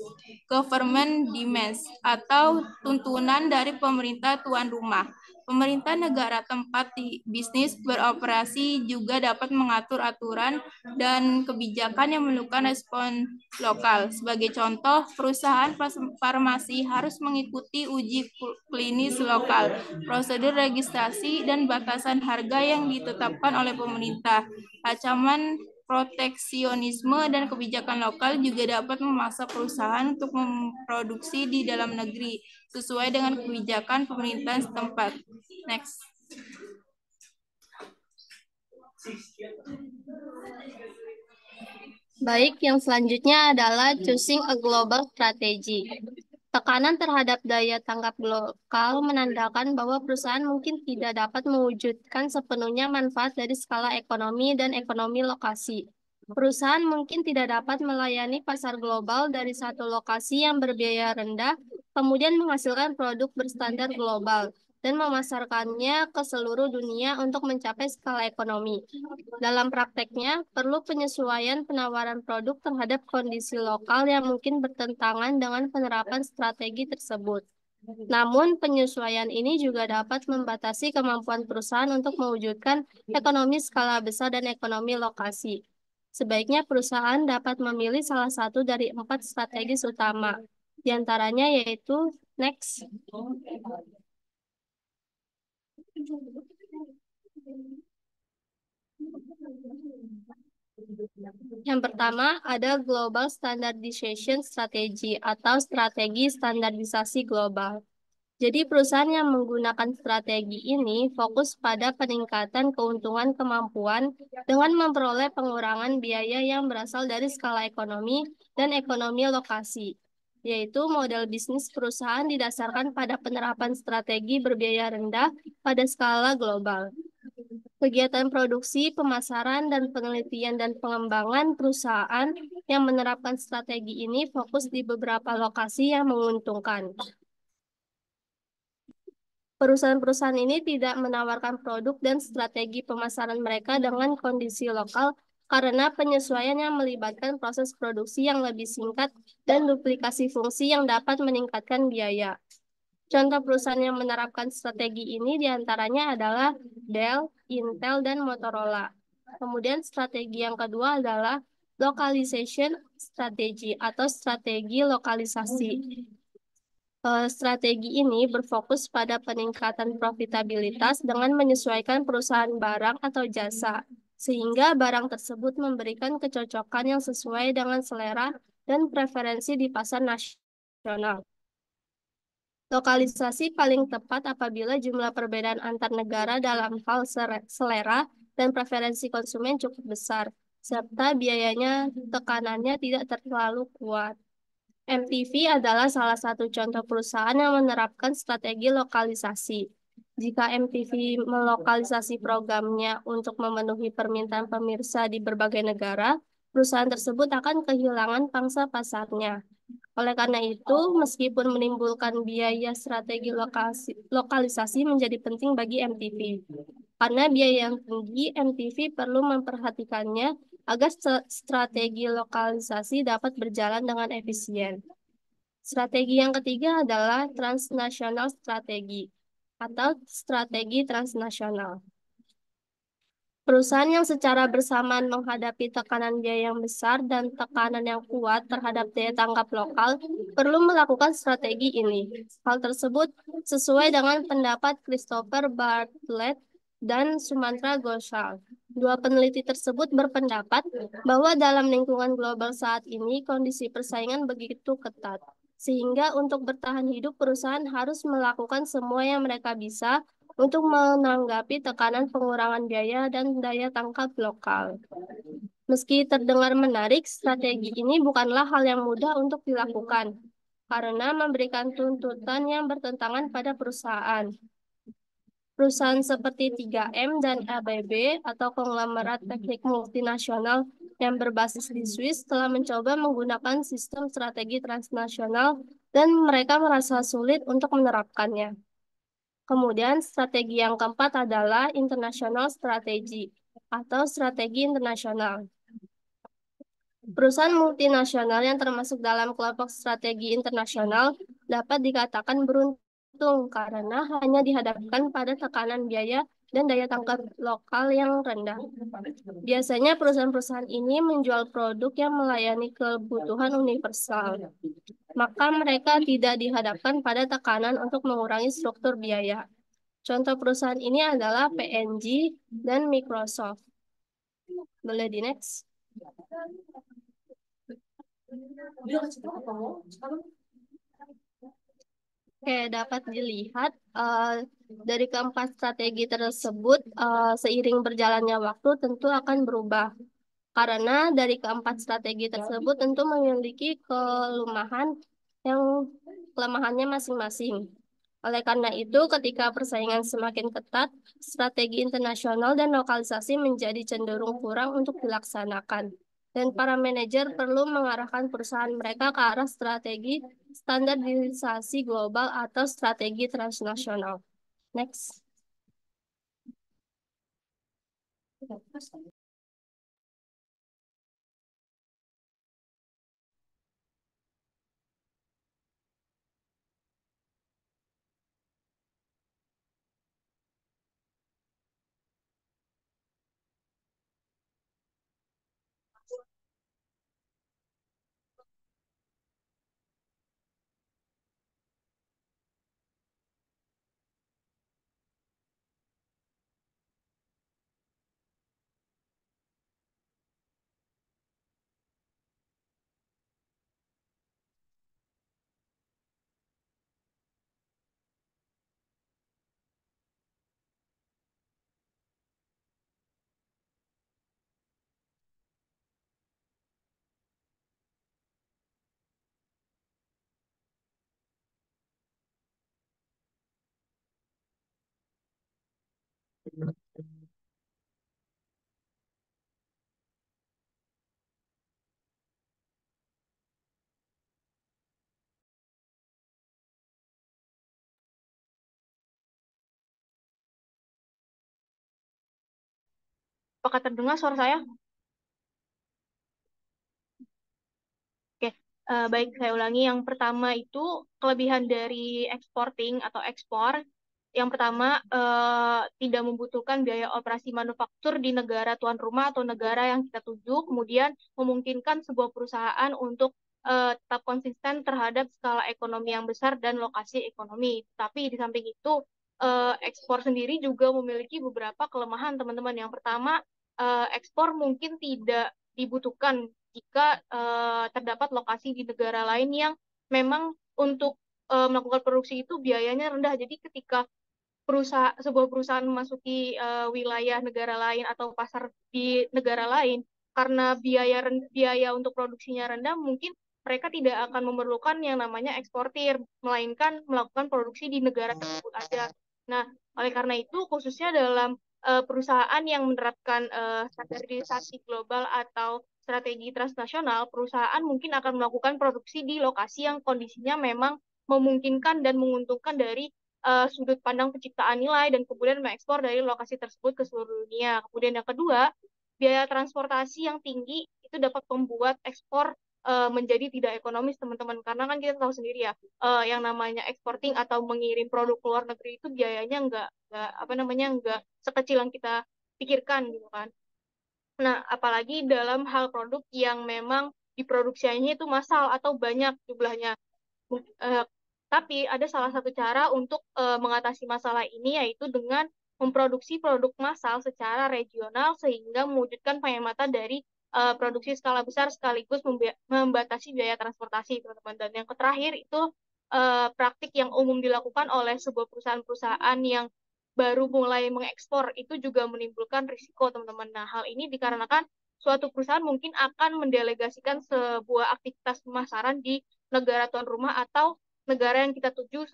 government demands, atau tuntunan dari pemerintah tuan rumah. Pemerintah negara tempat bisnis beroperasi juga dapat mengatur aturan dan kebijakan yang memerlukan respon lokal. Sebagai contoh, perusahaan farmasi harus mengikuti uji klinis lokal, prosedur registrasi, dan batasan harga yang ditetapkan oleh pemerintah. Ancaman proteksionisme dan kebijakan lokal juga dapat memaksa perusahaan untuk memproduksi di dalam negeri sesuai dengan kebijakan pemerintahan setempat. Next. Baik, yang selanjutnya adalah choosing a global strategy. Tekanan terhadap daya tanggap lokal menandakan bahwa perusahaan mungkin tidak dapat mewujudkan sepenuhnya manfaat dari skala ekonomi dan ekonomi lokasi. Perusahaan mungkin tidak dapat melayani pasar global dari satu lokasi yang berbiaya rendah, kemudian menghasilkan produk berstandar global, dan memasarkannya ke seluruh dunia untuk mencapai skala ekonomi. Dalam prakteknya, perlu penyesuaian penawaran produk terhadap kondisi lokal yang mungkin bertentangan dengan penerapan strategi tersebut. Namun, penyesuaian ini juga dapat membatasi kemampuan perusahaan untuk mewujudkan ekonomi skala besar dan ekonomi lokasi. Sebaiknya perusahaan dapat memilih salah satu dari 4 strategis utama, di antaranya yaitu next. Yang pertama ada Global Standardization Strategy atau strategi standarisasi global. Jadi perusahaan yang menggunakan strategi ini fokus pada peningkatan keuntungan kemampuan dengan memperoleh pengurangan biaya yang berasal dari skala ekonomi dan ekonomi lokasi, yaitu model bisnis perusahaan didasarkan pada penerapan strategi berbiaya rendah pada skala global. Kegiatan produksi, pemasaran, dan penelitian dan pengembangan perusahaan yang menerapkan strategi ini fokus di beberapa lokasi yang menguntungkan. Perusahaan-perusahaan ini tidak menawarkan produk dan strategi pemasaran mereka dengan kondisi lokal karena penyesuaian yang melibatkan proses produksi yang lebih singkat dan duplikasi fungsi yang dapat meningkatkan biaya. Contoh perusahaan yang menerapkan strategi ini diantaranya adalah Dell, Intel, dan Motorola. Kemudian strategi yang kedua adalah localization strategy atau strategi lokalisasi. Strategi ini berfokus pada peningkatan profitabilitas dengan menyesuaikan perusahaan barang atau jasa, sehingga barang tersebut memberikan kecocokan yang sesuai dengan selera dan preferensi di pasar nasional. Lokalisasi paling tepat apabila jumlah perbedaan antar negara dalam hal selera dan preferensi konsumen cukup besar, serta biayanya tekanannya tidak terlalu kuat. MTV adalah salah satu contoh perusahaan yang menerapkan strategi lokalisasi. Jika MTV melokalisasi programnya untuk memenuhi permintaan pemirsa di berbagai negara, perusahaan tersebut akan kehilangan pangsa pasarnya. Oleh karena itu, meskipun menimbulkan biaya, strategi lokalisasi menjadi penting bagi MTV. Karena biaya yang tinggi, MTV perlu memperhatikannya agar strategi lokalisasi dapat berjalan dengan efisien. Strategi yang ketiga adalah transnational strategi atau strategi transnasional. Perusahaan yang secara bersamaan menghadapi tekanan biaya yang besar dan tekanan yang kuat terhadap daya tangkap lokal perlu melakukan strategi ini. Hal tersebut sesuai dengan pendapat Christopher Bartlett dan Sumantra Ghoshal. Dua peneliti tersebut berpendapat bahwa dalam lingkungan global saat ini kondisi persaingan begitu ketat, sehingga untuk bertahan hidup perusahaan harus melakukan semua yang mereka bisa untuk menanggapi tekanan pengurangan biaya dan daya tangkap lokal. Meski terdengar menarik, strategi ini bukanlah hal yang mudah untuk dilakukan, karena memberikan tuntutan yang bertentangan pada perusahaan. Perusahaan seperti 3M dan ABB atau konglomerat teknik multinasional yang berbasis di Swiss telah mencoba menggunakan sistem strategi transnasional dan mereka merasa sulit untuk menerapkannya. Kemudian strategi yang keempat adalah international strategy atau strategi internasional. Perusahaan multinasional yang termasuk dalam kelompok strategi internasional dapat dikatakan beruntung karena hanya dihadapkan pada tekanan biaya dan daya tangkap lokal yang rendah. Biasanya perusahaan-perusahaan ini menjual produk yang melayani kebutuhan universal. Maka mereka tidak dihadapkan pada tekanan untuk mengurangi struktur biaya. Contoh perusahaan ini adalah P&G dan Microsoft. Boleh di next? Oke, dapat dilihat dari keempat strategi tersebut seiring berjalannya waktu tentu akan berubah. Karena dari keempat strategi tersebut tentu memiliki kelemahannya masing-masing. Oleh karena itu, ketika persaingan semakin ketat, strategi internasional dan lokalisasi menjadi cenderung kurang untuk dilaksanakan. Dan para manajer perlu mengarahkan perusahaan mereka ke arah strategi standarisasi global atau strategi transnasional. Next. Apakah terdengar suara saya? Oke, baik saya ulangi. Yang pertama itu kelebihan dari exporting atau ekspor. Yang pertama, tidak membutuhkan biaya operasi manufaktur di negara tuan rumah atau negara yang kita tuju. Kemudian memungkinkan sebuah perusahaan untuk tetap konsisten terhadap skala ekonomi yang besar dan lokasi ekonomi. Tapi di samping itu, ekspor sendiri juga memiliki beberapa kelemahan, teman-teman. Yang pertama, ekspor mungkin tidak dibutuhkan jika terdapat lokasi di negara lain yang memang untuk melakukan produksi itu biayanya rendah. Jadi ketika sebuah perusahaan memasuki wilayah negara lain atau pasar di negara lain, karena biaya untuk produksinya rendah, mungkin mereka tidak akan memerlukan yang namanya eksportir, melainkan melakukan produksi di negara tersebut aja. Nah, oleh karena itu, khususnya dalam perusahaan yang menerapkan standarisasi global atau strategi transnasional, perusahaan mungkin akan melakukan produksi di lokasi yang kondisinya memang memungkinkan dan menguntungkan dari sudut pandang penciptaan nilai dan kemudian mengekspor dari lokasi tersebut ke seluruh dunia. Kemudian yang kedua, biaya transportasi yang tinggi itu dapat membuat ekspor menjadi tidak ekonomis, teman-teman. Karena kan kita tahu sendiri ya, yang namanya eksporting atau mengirim produk ke luar negeri itu biayanya nggak sekecil yang kita pikirkan gitu kan. Nah, apalagi dalam hal produk yang memang diproduksinya itu massal atau banyak jumlahnya. Eh, tapi ada salah satu cara untuk mengatasi masalah ini, yaitu dengan memproduksi produk massal secara regional sehingga mewujudkan penghematan dari produksi skala besar sekaligus membatasi biaya transportasi, teman-teman. Dan yang terakhir itu praktik yang umum dilakukan oleh sebuah perusahaan-perusahaan yang baru mulai mengekspor itu juga menimbulkan risiko, teman-teman. Nah, hal ini dikarenakan suatu perusahaan mungkin akan mendelegasikan sebuah aktivitas pemasaran di negara tuan rumah atau negara yang kita tuju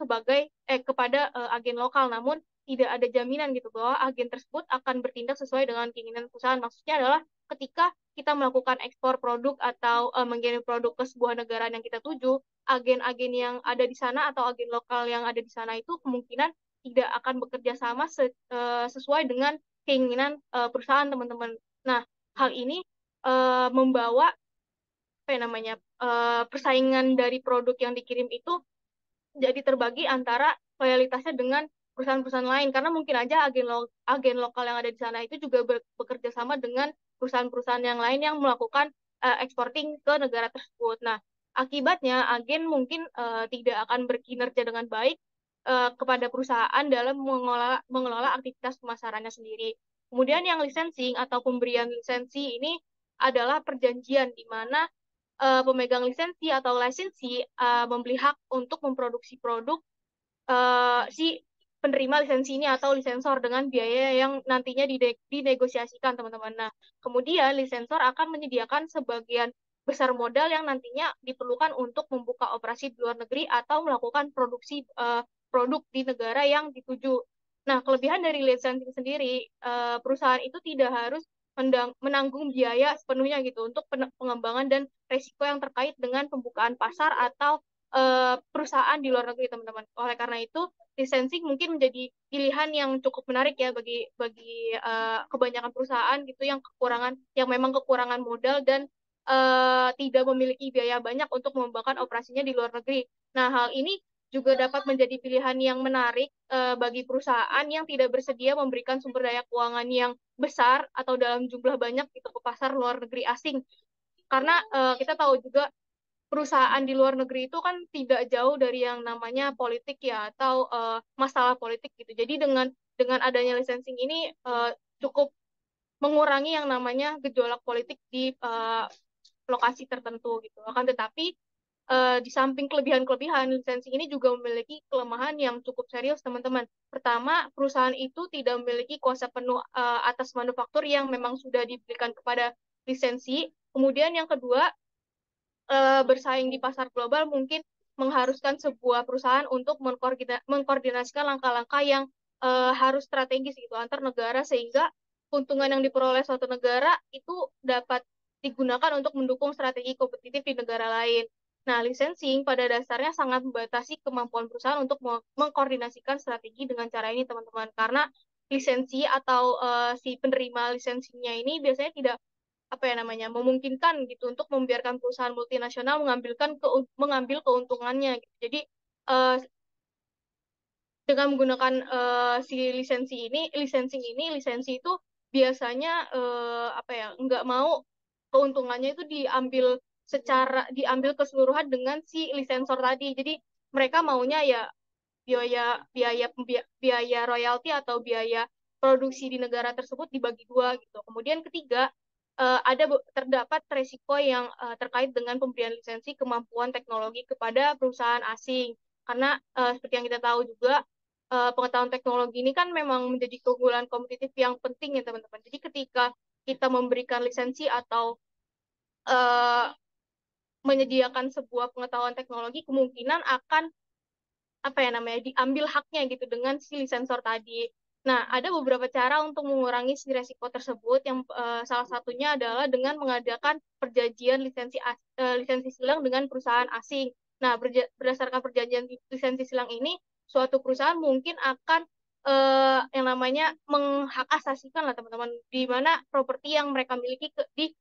kepada agen lokal, namun tidak ada jaminan gitu bahwa agen tersebut akan bertindak sesuai dengan keinginan perusahaan. Maksudnya adalah ketika kita melakukan ekspor produk atau mengirim produk ke sebuah negara yang kita tuju, agen-agen yang ada di sana atau agen lokal yang ada di sana itu kemungkinan tidak akan bekerja sama sesuai dengan keinginan perusahaan, teman-teman. Nah, hal ini membawa apa ya namanya persaingan dari produk yang dikirim itu jadi terbagi antara loyalitasnya dengan perusahaan-perusahaan lain, karena mungkin aja agen lokal yang ada di sana itu juga bekerja sama dengan perusahaan-perusahaan yang lain yang melakukan eksporting ke negara tersebut. Nah, akibatnya agen mungkin tidak akan berkinerja dengan baik kepada perusahaan dalam mengelola aktivitas pemasarannya sendiri. Kemudian yang licensing atau pemberian lisensi ini adalah perjanjian di mana pemegang lisensi atau lisensi membeli hak untuk memproduksi produk si penerima lisensi ini atau lisensor dengan biaya yang nantinya dinegosiasikan, teman-teman. Nah, kemudian lisensor akan menyediakan sebagian besar modal yang nantinya diperlukan untuk membuka operasi di luar negeri atau melakukan produksi produk di negara yang dituju. Nah, kelebihan dari licensing sendiri, perusahaan itu tidak harus menanggung biaya sepenuhnya gitu untuk pengembangan dan resiko yang terkait dengan pembukaan pasar atau perusahaan di luar negeri, teman-teman. Oleh karena itu, licensing mungkin menjadi pilihan yang cukup menarik ya bagi bagi kebanyakan perusahaan gitu yang memang kekurangan modal dan tidak memiliki biaya banyak untuk mengembangkan operasinya di luar negeri. Nah, hal ini juga dapat menjadi pilihan yang menarik bagi perusahaan yang tidak bersedia memberikan sumber daya keuangan yang besar atau dalam jumlah banyak gitu ke pasar luar negeri asing. Karena kita tahu juga perusahaan di luar negeri itu kan tidak jauh dari yang namanya politik ya atau masalah politik gitu. Jadi dengan adanya licensing ini cukup mengurangi yang namanya gejolak politik di lokasi tertentu gitu. Akan tetapi di samping kelebihan-kelebihan, lisensi ini juga memiliki kelemahan yang cukup serius, teman-teman. Pertama, perusahaan itu tidak memiliki kuasa penuh atas manufaktur yang memang sudah diberikan kepada lisensi. Kemudian yang kedua, bersaing di pasar global mungkin mengharuskan sebuah perusahaan untuk mengkoordinasikan langkah-langkah yang harus strategis gitu antar negara sehingga keuntungan yang diperoleh suatu negara itu dapat digunakan untuk mendukung strategi kompetitif di negara lain. Nah, licensing pada dasarnya sangat membatasi kemampuan perusahaan untuk mengkoordinasikan strategi dengan cara ini, teman-teman. Karena lisensi atau si penerima lisensinya ini biasanya tidak apa ya namanya memungkinkan gitu untuk membiarkan perusahaan multinasional mengambil keuntungannya gitu. Jadi eh, dengan menggunakan si lisensi itu biasanya apa ya nggak mau keuntungannya itu diambil keseluruhan dengan si lisensor tadi. Jadi mereka maunya ya biaya biaya biaya royalti atau biaya produksi di negara tersebut dibagi dua gitu. Kemudian ketiga, terdapat resiko yang terkait dengan pemberian lisensi kemampuan teknologi kepada perusahaan asing. Karena seperti yang kita tahu juga pengetahuan teknologi ini kan memang menjadi keunggulan kompetitif yang penting ya teman-teman. Jadi ketika kita memberikan lisensi atau eh, menyediakan sebuah pengetahuan teknologi, kemungkinan akan apa ya namanya diambil haknya gitu dengan si lisensor tadi. Nah, ada beberapa cara untuk mengurangi si resiko tersebut yang salah satunya adalah dengan mengadakan perjanjian lisensi silang dengan perusahaan asing. Nah, berdasarkan perjanjian lisensi silang ini, suatu perusahaan mungkin akan yang namanya menghak asasikan lah teman-teman di mana properti yang mereka miliki di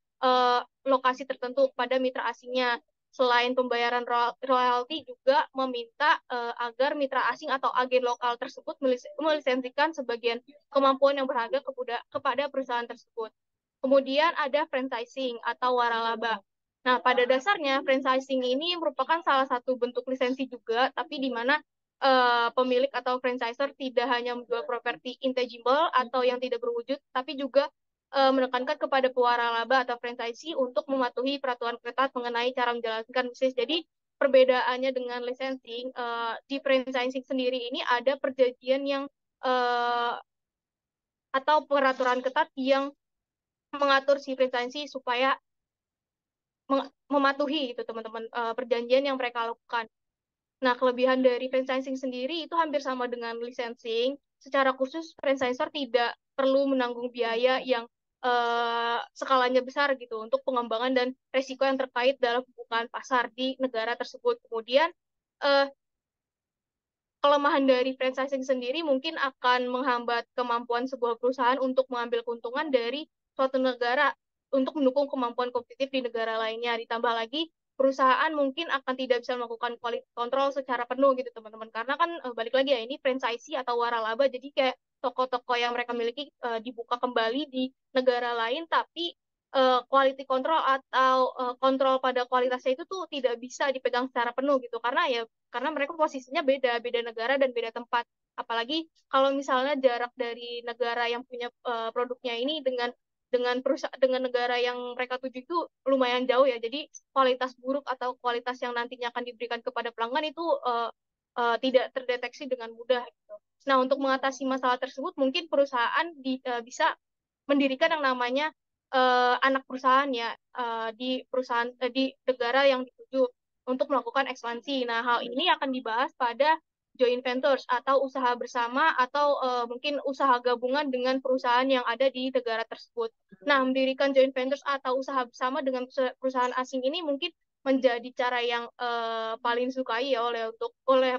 lokasi tertentu pada mitra asingnya. Selain pembayaran royalti juga meminta agar mitra asing atau agen lokal tersebut melisensikan sebagian kemampuan yang berharga kepada perusahaan tersebut. Kemudian ada franchising atau waralaba. Nah, pada dasarnya franchising ini merupakan salah satu bentuk lisensi juga, tapi di mana pemilik atau franchisor tidak hanya menjual properti intangible atau yang tidak berwujud, tapi juga menekankan kepada pewaralaba atau franchisee untuk mematuhi peraturan ketat mengenai cara menjalankan bisnis. Jadi perbedaannya dengan licensing di franchising sendiri ini ada perjanjian yang atau peraturan ketat yang mengatur si franchisee supaya mematuhi itu teman-teman perjanjian yang mereka lakukan. Nah, kelebihan dari franchising sendiri itu hampir sama dengan licensing. Secara khusus, franchisor tidak perlu menanggung biaya yang skalanya besar gitu untuk pengembangan dan resiko yang terkait dalam pembukaan pasar di negara tersebut. Kemudian, eh, kelemahan dari franchising sendiri mungkin akan menghambat kemampuan sebuah perusahaan untuk mengambil keuntungan dari suatu negara untuk mendukung kemampuan kompetitif di negara lainnya. Ditambah lagi, perusahaan mungkin akan tidak bisa melakukan quality control secara penuh gitu teman-teman. Karena kan balik lagi ya ini franchisee atau waralaba, jadi kayak toko-toko yang mereka miliki dibuka kembali di negara lain, tapi quality control atau kontrol pada kualitasnya itu tuh tidak bisa dipegang secara penuh gitu karena mereka posisinya beda negara dan beda tempat. Apalagi kalau misalnya jarak dari negara yang punya produknya ini dengan negara yang mereka tuju itu lumayan jauh ya. Jadi kualitas buruk atau kualitas yang nantinya akan diberikan kepada pelanggan itu tidak terdeteksi dengan mudah gitu. Nah, untuk mengatasi masalah tersebut mungkin perusahaan bisa mendirikan yang namanya anak perusahaan ya di negara yang dituju untuk melakukan ekspansi. Nah, hal ini akan dibahas pada joint ventures atau usaha bersama atau mungkin usaha gabungan dengan perusahaan yang ada di negara tersebut. Nah, mendirikan joint ventures atau usaha bersama dengan perusahaan asing ini mungkin menjadi cara yang paling disukai ya oleh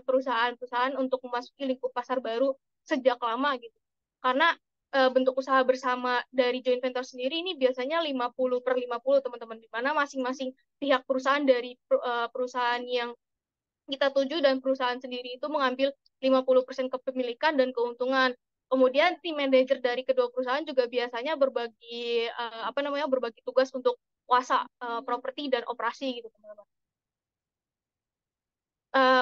perusahaan-perusahaan untuk memasuki lingkup pasar baru sejak lama gitu. Karena bentuk usaha bersama dari joint venture sendiri ini biasanya 50/50 teman-teman, di mana masing-masing pihak perusahaan dari perusahaan yang kita tuju dan perusahaan sendiri itu mengambil 50% kepemilikan dan keuntungan. Kemudian tim manajer dari kedua perusahaan juga biasanya berbagi tugas untuk kuasa properti dan operasi gitu teman-teman.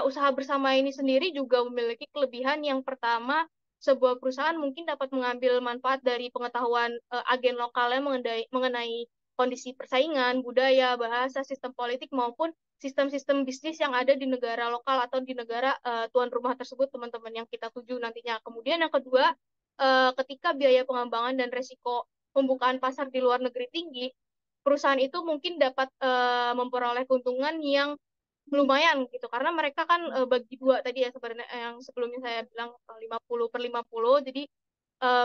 Usaha bersama ini sendiri juga memiliki kelebihan. Yang pertama, sebuah perusahaan mungkin dapat mengambil manfaat dari pengetahuan agen lokalnya mengenai kondisi persaingan, budaya, bahasa, sistem politik, maupun sistem-sistem bisnis yang ada di negara lokal atau di negara tuan rumah tersebut, teman-teman yang kita tuju nantinya. Kemudian yang kedua, ketika biaya pengembangan dan resiko pembukaan pasar di luar negeri tinggi, perusahaan itu mungkin dapat memperoleh keuntungan yang lumayan gitu karena mereka kan bagi dua tadi ya sebenarnya yang sebelumnya saya bilang 50/50. Jadi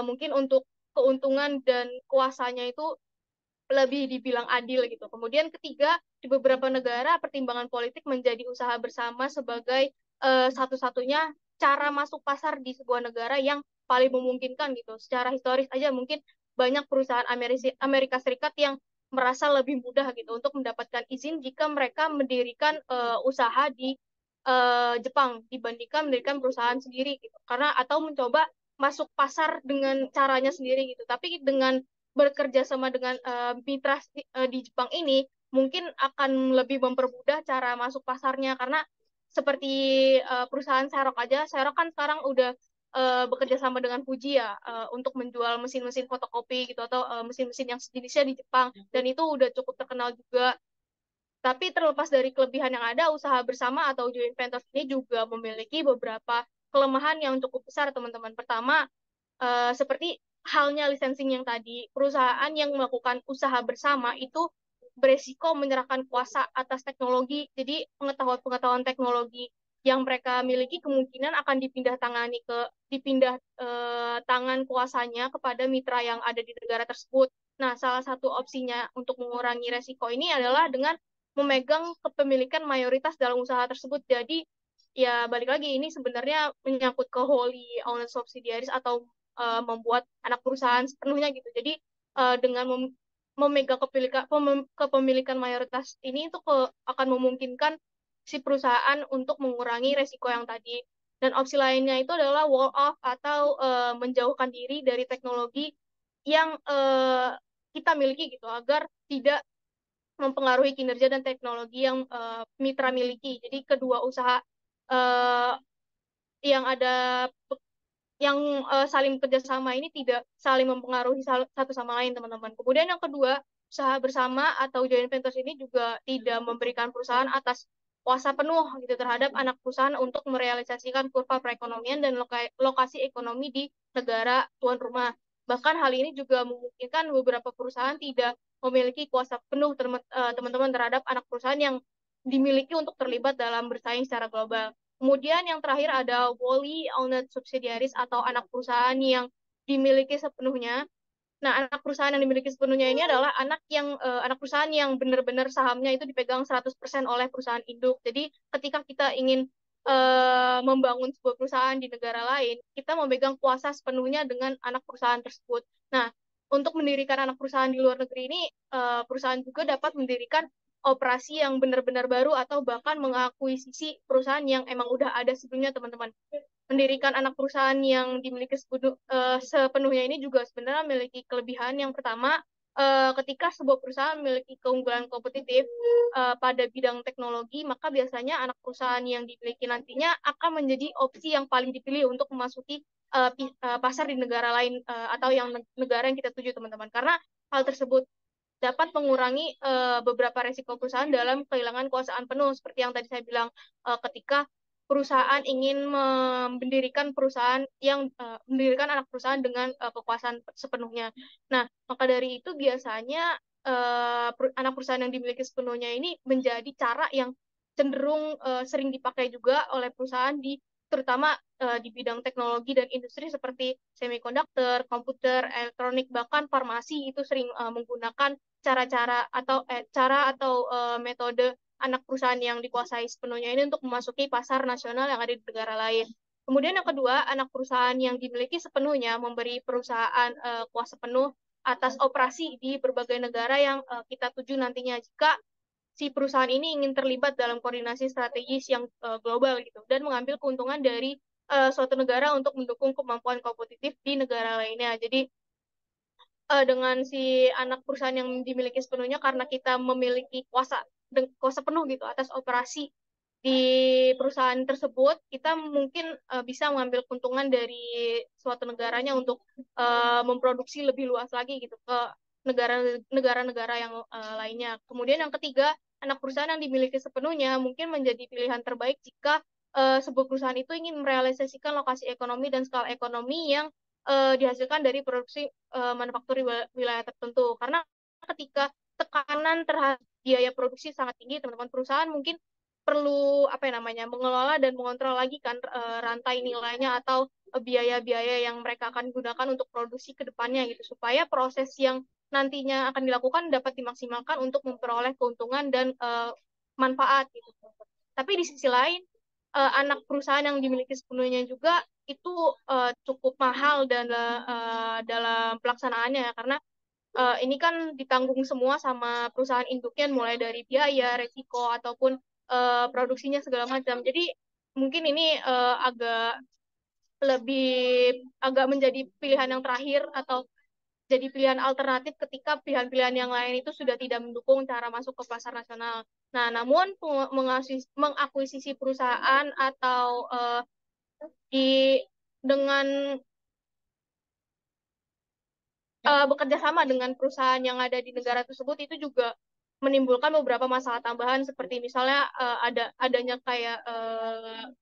mungkin untuk keuntungan dan kuasanya itu lebih dibilang adil gitu. Kemudian ketiga, di beberapa negara pertimbangan politik menjadi usaha bersama sebagai satu-satunya cara masuk pasar di sebuah negara yang paling memungkinkan gitu. Secara historis aja mungkin banyak perusahaan Amerika Serikat yang merasa lebih mudah gitu untuk mendapatkan izin jika mereka mendirikan usaha di Jepang dibandingkan mendirikan perusahaan sendiri gitu. Karena atau mencoba masuk pasar dengan caranya sendiri gitu. Tapi dengan bekerja sama dengan mitra di Jepang ini mungkin akan lebih mempermudah cara masuk pasarnya karena seperti perusahaan Xerox aja, Xerox kan sekarang udah bekerja sama dengan Fuji ya untuk menjual mesin-mesin fotokopi gitu atau mesin-mesin yang sejenisnya di Jepang dan itu udah cukup terkenal juga. Tapi terlepas dari kelebihan yang ada, usaha bersama atau joint venture ini juga memiliki beberapa kelemahan yang cukup besar, teman-teman. Pertama, seperti halnya licensing yang tadi, perusahaan yang melakukan usaha bersama itu beresiko menyerahkan kuasa atas teknologi. Jadi pengetahuan-pengetahuan teknologi yang mereka miliki kemungkinan akan dipindah tangan kuasanya kepada mitra yang ada di negara tersebut. Nah, salah satu opsinya untuk mengurangi resiko ini adalah dengan memegang kepemilikan mayoritas dalam usaha tersebut. Jadi, ya balik lagi ini sebenarnya menyangkut ke wholly owned subsidiaries atau membuat anak perusahaan sepenuhnya gitu. Jadi dengan memegang kepemilikan mayoritas ini itu akan memungkinkan si perusahaan untuk mengurangi resiko yang tadi. Dan opsi lainnya itu adalah wall off atau menjauhkan diri dari teknologi yang kita miliki gitu agar tidak mempengaruhi kinerja dan teknologi yang mitra miliki. Jadi kedua usaha uh, yang ada yang saling bekerja sama ini tidak saling mempengaruhi satu sama lain, teman-teman. Kemudian yang kedua, usaha bersama atau joint ventures ini juga tidak memberikan perusahaan atas kuasa penuh gitu terhadap anak perusahaan untuk merealisasikan kurva perekonomian dan lokasi ekonomi di negara tuan rumah. Bahkan hal ini juga memungkinkan beberapa perusahaan tidak memiliki kuasa penuh teman-teman terhadap anak perusahaan yang dimiliki untuk terlibat dalam bersaing secara global. Kemudian yang terakhir ada wholly owned subsidiaries atau anak perusahaan yang dimiliki sepenuhnya. Nah, anak perusahaan yang dimiliki sepenuhnya ini adalah anak perusahaan yang benar-benar sahamnya itu dipegang 100% oleh perusahaan induk. Jadi, ketika kita ingin membangun sebuah perusahaan di negara lain, kita memegang kuasa sepenuhnya dengan anak perusahaan tersebut. Nah, untuk mendirikan anak perusahaan di luar negeri ini, perusahaan juga dapat mendirikan operasi yang benar-benar baru atau bahkan mengakuisisi perusahaan yang emang udah ada sebelumnya, teman-teman. Mendirikan anak perusahaan yang dimiliki sepenuhnya ini juga sebenarnya memiliki kelebihan. Yang pertama, ketika sebuah perusahaan memiliki keunggulan kompetitif pada bidang teknologi, maka biasanya anak perusahaan yang dimiliki nantinya akan menjadi opsi yang paling dipilih untuk memasuki pasar di negara lain atau yang negara yang kita tuju, teman-teman. Karena hal tersebut dapat mengurangi beberapa resiko perusahaan dalam kehilangan kuasaan penuh seperti yang tadi saya bilang ketika perusahaan ingin mendirikan anak perusahaan dengan kekuasaan sepenuhnya. Nah, maka dari itu biasanya anak perusahaan yang dimiliki sepenuhnya ini menjadi cara yang cenderung sering dipakai juga oleh perusahaan terutama di bidang teknologi dan industri seperti semikonduktor, komputer, elektronik, bahkan farmasi itu sering menggunakan cara atau metode anak perusahaan yang dikuasai sepenuhnya ini untuk memasuki pasar nasional yang ada di negara lain. Kemudian yang kedua, anak perusahaan yang dimiliki sepenuhnya memberi perusahaan kuasa penuh atas operasi di berbagai negara yang kita tuju nantinya jika si perusahaan ini ingin terlibat dalam koordinasi strategis yang global gitu dan mengambil keuntungan dari suatu negara untuk mendukung kemampuan kompetitif di negara lainnya. Jadi dengan si anak perusahaan yang dimiliki sepenuhnya karena kita memiliki kuasa penuh gitu atas operasi di perusahaan tersebut, kita mungkin bisa mengambil keuntungan dari suatu negaranya untuk memproduksi lebih luas lagi gitu ke negara-negara yang lainnya. Kemudian yang ketiga, anak perusahaan yang dimiliki sepenuhnya mungkin menjadi pilihan terbaik jika sebuah perusahaan itu ingin merealisasikan lokasi ekonomi dan skala ekonomi yang dihasilkan dari produksi manufaktur di wilayah tertentu. Karena ketika tekanan terhadap biaya produksi sangat tinggi, teman-teman perusahaan mungkin perlu apa ya namanya mengelola dan mengontrol lagi kan rantai nilainya atau biaya-biaya yang mereka akan gunakan untuk produksi ke depannya gitu supaya proses yang nantinya akan dilakukan dapat dimaksimalkan untuk memperoleh keuntungan dan manfaat gitu. Tapi di sisi lain anak perusahaan yang dimiliki sepenuhnya juga itu cukup mahal dalam pelaksanaannya karena ini kan ditanggung semua sama perusahaan induknya mulai dari biaya, resiko ataupun produksinya segala macam. Jadi mungkin ini agak menjadi pilihan yang terakhir atau jadi pilihan alternatif ketika pilihan-pilihan yang lain itu sudah tidak mendukung cara masuk ke pasar nasional. Nah, namun mengakuisisi perusahaan atau di dengan bekerja sama dengan perusahaan yang ada di negara tersebut itu juga menimbulkan beberapa masalah tambahan seperti misalnya adanya kayak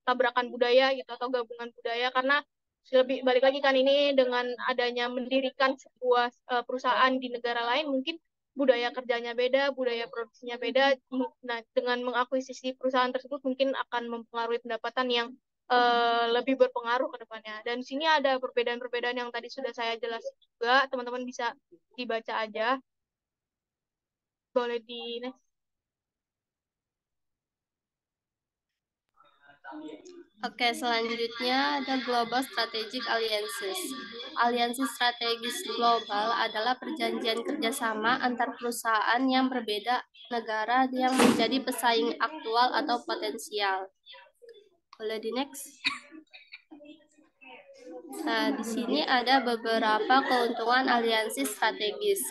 tabrakan budaya gitu atau gabungan budaya karena lebih balik lagi kan ini dengan adanya mendirikan sebuah perusahaan di negara lain mungkin budaya kerjanya beda, budaya produksinya beda. Nah, dengan mengakuisisi perusahaan tersebut mungkin akan mempengaruhi pendapatan yang lebih berpengaruh ke depannya. Dan di sini ada perbedaan-perbedaan yang tadi sudah saya jelaskan juga, teman-teman bisa dibaca aja. Boleh di next. Oke, selanjutnya ada Global Strategic Alliances. Aliansi strategis global adalah perjanjian kerjasama antar perusahaan yang berbeda negara yang menjadi pesaing aktual atau potensial. Boleh di next. Nah, di sini ada beberapa keuntungan aliansi strategis.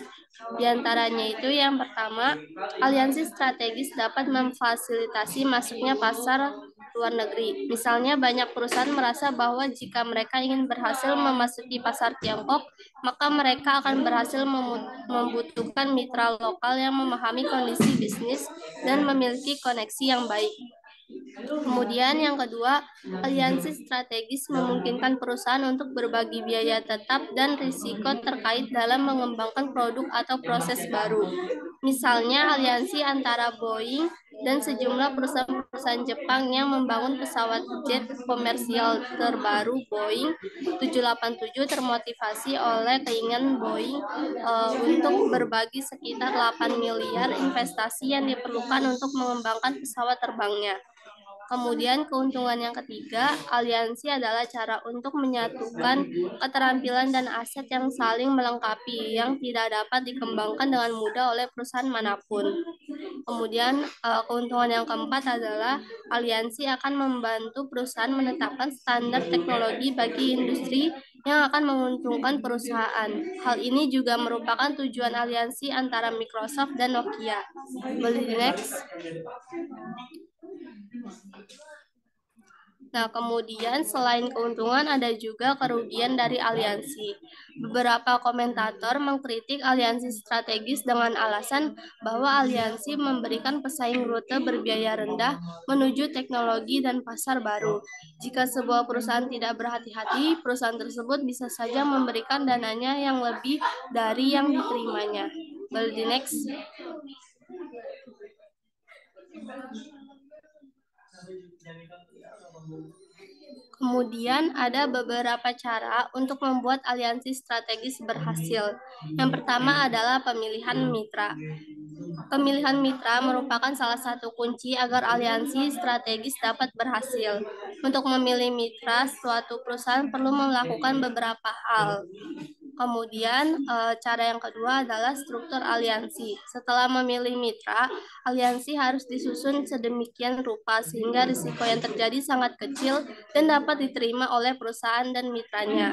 Di antaranya itu yang pertama, aliansi strategis dapat memfasilitasi masuknya pasar luar negeri. Misalnya banyak perusahaan merasa bahwa jika mereka ingin berhasil memasuki pasar Tiongkok, maka mereka akan berhasil membutuhkan mitra lokal yang memahami kondisi bisnis dan memiliki koneksi yang baik. Kemudian yang kedua, aliansi strategis memungkinkan perusahaan untuk berbagi biaya tetap dan risiko terkait dalam mengembangkan produk atau proses baru. Misalnya aliansi antara Boeing dan sejumlah perusahaan-perusahaan Jepang yang membangun pesawat jet komersial terbaru Boeing 787 termotivasi oleh keinginan Boeing untuk berbagi sekitar 8 miliar investasi yang diperlukan untuk mengembangkan pesawat terbangnya. Kemudian keuntungan yang ketiga, aliansi adalah cara untuk menyatukan keterampilan dan aset yang saling melengkapi yang tidak dapat dikembangkan dengan mudah oleh perusahaan manapun. Kemudian keuntungan yang keempat adalah aliansi akan membantu perusahaan menetapkan standar teknologi bagi industri yang akan menguntungkan perusahaan. Hal ini juga merupakan tujuan aliansi antara Microsoft dan Nokia. Boleh di next. Nah, kemudian selain keuntungan ada juga kerugian dari aliansi. Beberapa komentator mengkritik aliansi strategis dengan alasan bahwa aliansi memberikan pesaing rute berbiaya rendah menuju teknologi dan pasar baru. Jika sebuah perusahaan tidak berhati-hati, perusahaan tersebut bisa saja memberikan dananya yang lebih dari yang diterimanya. Boleh di next. Kemudian ada beberapa cara untuk membuat aliansi strategis berhasil. Yang pertama adalah pemilihan mitra. Pemilihan mitra merupakan salah satu kunci agar aliansi strategis dapat berhasil. Untuk memilih mitra, suatu perusahaan perlu melakukan beberapa hal. Kemudian cara yang kedua adalah struktur aliansi. Setelah memilih mitra, aliansi harus disusun sedemikian rupa sehingga risiko yang terjadi sangat kecil dan dapat diterima oleh perusahaan dan mitranya.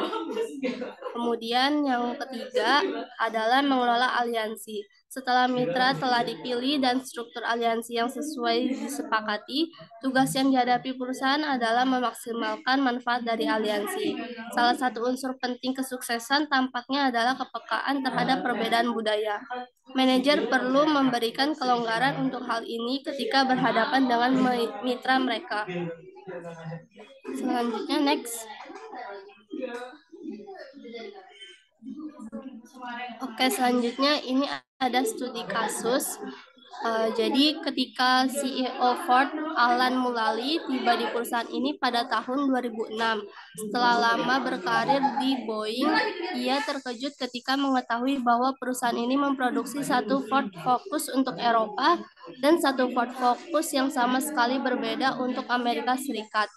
Kemudian yang ketiga adalah mengelola aliansi. Setelah mitra telah dipilih dan struktur aliansi yang sesuai disepakati, tugas yang dihadapi perusahaan adalah memaksimalkan manfaat dari aliansi. Salah satu unsur penting kesuksesan tampaknya adalah kepekaan terhadap perbedaan budaya. Manajer perlu memberikan kelonggaran untuk hal ini ketika berhadapan dengan mitra mereka. Selanjutnya, next. Oke, selanjutnya ini ada studi kasus Jadi ketika CEO Ford, Alan Mulally, tiba di perusahaan ini pada tahun 2006. Setelah lama berkarir di Boeing, ia terkejut ketika mengetahui bahwa perusahaan ini memproduksi satu Ford Focus untuk Eropa dan satu Ford Focus yang sama sekali berbeda untuk Amerika Serikat.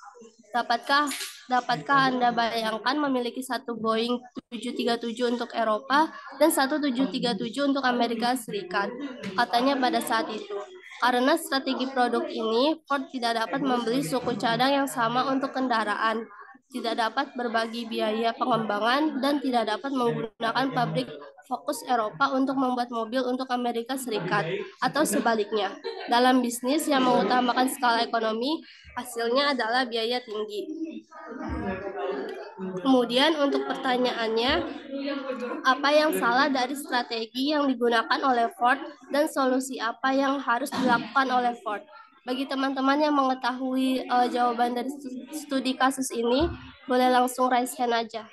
Dapatkah Dapatkah Anda bayangkan memiliki satu Boeing 737 untuk Eropa dan satu 737 untuk Amerika Serikat? Katanya pada saat itu. Karena strategi produk ini, Ford tidak dapat membeli suku cadang yang sama untuk kendaraan, tidak dapat berbagi biaya pengembangan, dan tidak dapat menggunakan pabrik fokus Eropa untuk membuat mobil untuk Amerika Serikat, atau sebaliknya. Dalam bisnis yang mengutamakan skala ekonomi, hasilnya adalah biaya tinggi. Kemudian untuk pertanyaannya, apa yang salah dari strategi yang digunakan oleh Ford dan solusi apa yang harus dilakukan oleh Ford? Bagi teman-teman yang mengetahui jawaban dari studi kasus ini, boleh langsung raise hand aja.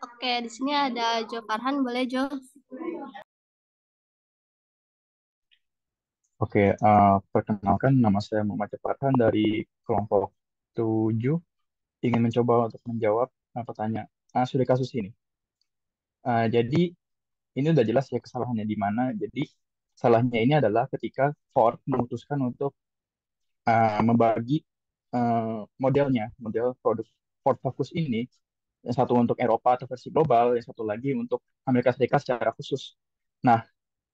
Oke, di sini ada Jo Farhan, boleh Jo? Oke, perkenalkan nama saya Muhammad Farhan dari kelompok 7 ingin mencoba untuk menjawab pertanyaan studi kasus ini. Jadi ini udah jelas ya kesalahannya di mana. Jadi salahnya ini adalah ketika Ford memutuskan untuk membagi model produk Ford Focus ini, yang satu untuk Eropa atau versi global, yang satu lagi untuk Amerika Serikat secara khusus. Nah,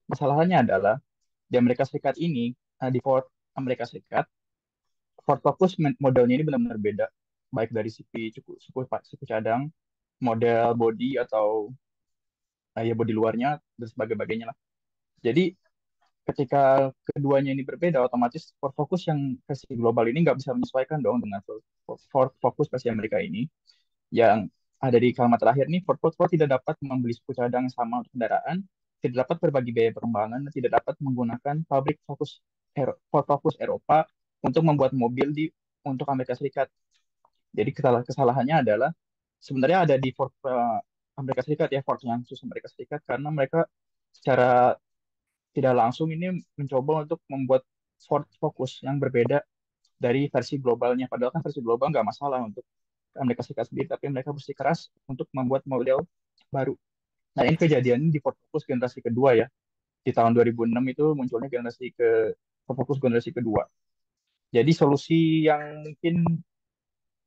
masalahnya adalah di Amerika Serikat ini, di Ford Amerika Serikat, Ford Focus modelnya ini benar-benar beda, baik dari segi suku cadang, model body atau ya body luarnya dan sebagainya lah. Jadi ketika keduanya ini berbeda, otomatis Ford Focus yang versi global ini nggak bisa menyesuaikan dong dengan Ford Focus versi Amerika ini. Yang ada di kalimat terakhir nih, Ford tidak dapat membeli suku cadang yang sama untuk kendaraan, tidak dapat berbagi biaya pengembangan, dan tidak dapat menggunakan pabrik Ford Focus Eropa untuk membuat mobil untuk Amerika Serikat. Jadi kesalahannya adalah sebenarnya ada di Ford Amerika Serikat ya, Ford yang khusus Amerika Serikat, karena mereka secara tidak langsung ini mencoba untuk membuat Ford Focus yang berbeda dari versi globalnya. Padahal kan versi global nggak masalah untuk Amerika Serikat sendiri, tapi mereka bersikeras untuk membuat model baru. Nah, ini kejadian di Ford Focus generasi kedua ya. Di tahun 2006 itu munculnya Ford Focus generasi kedua. Jadi solusi yang mungkin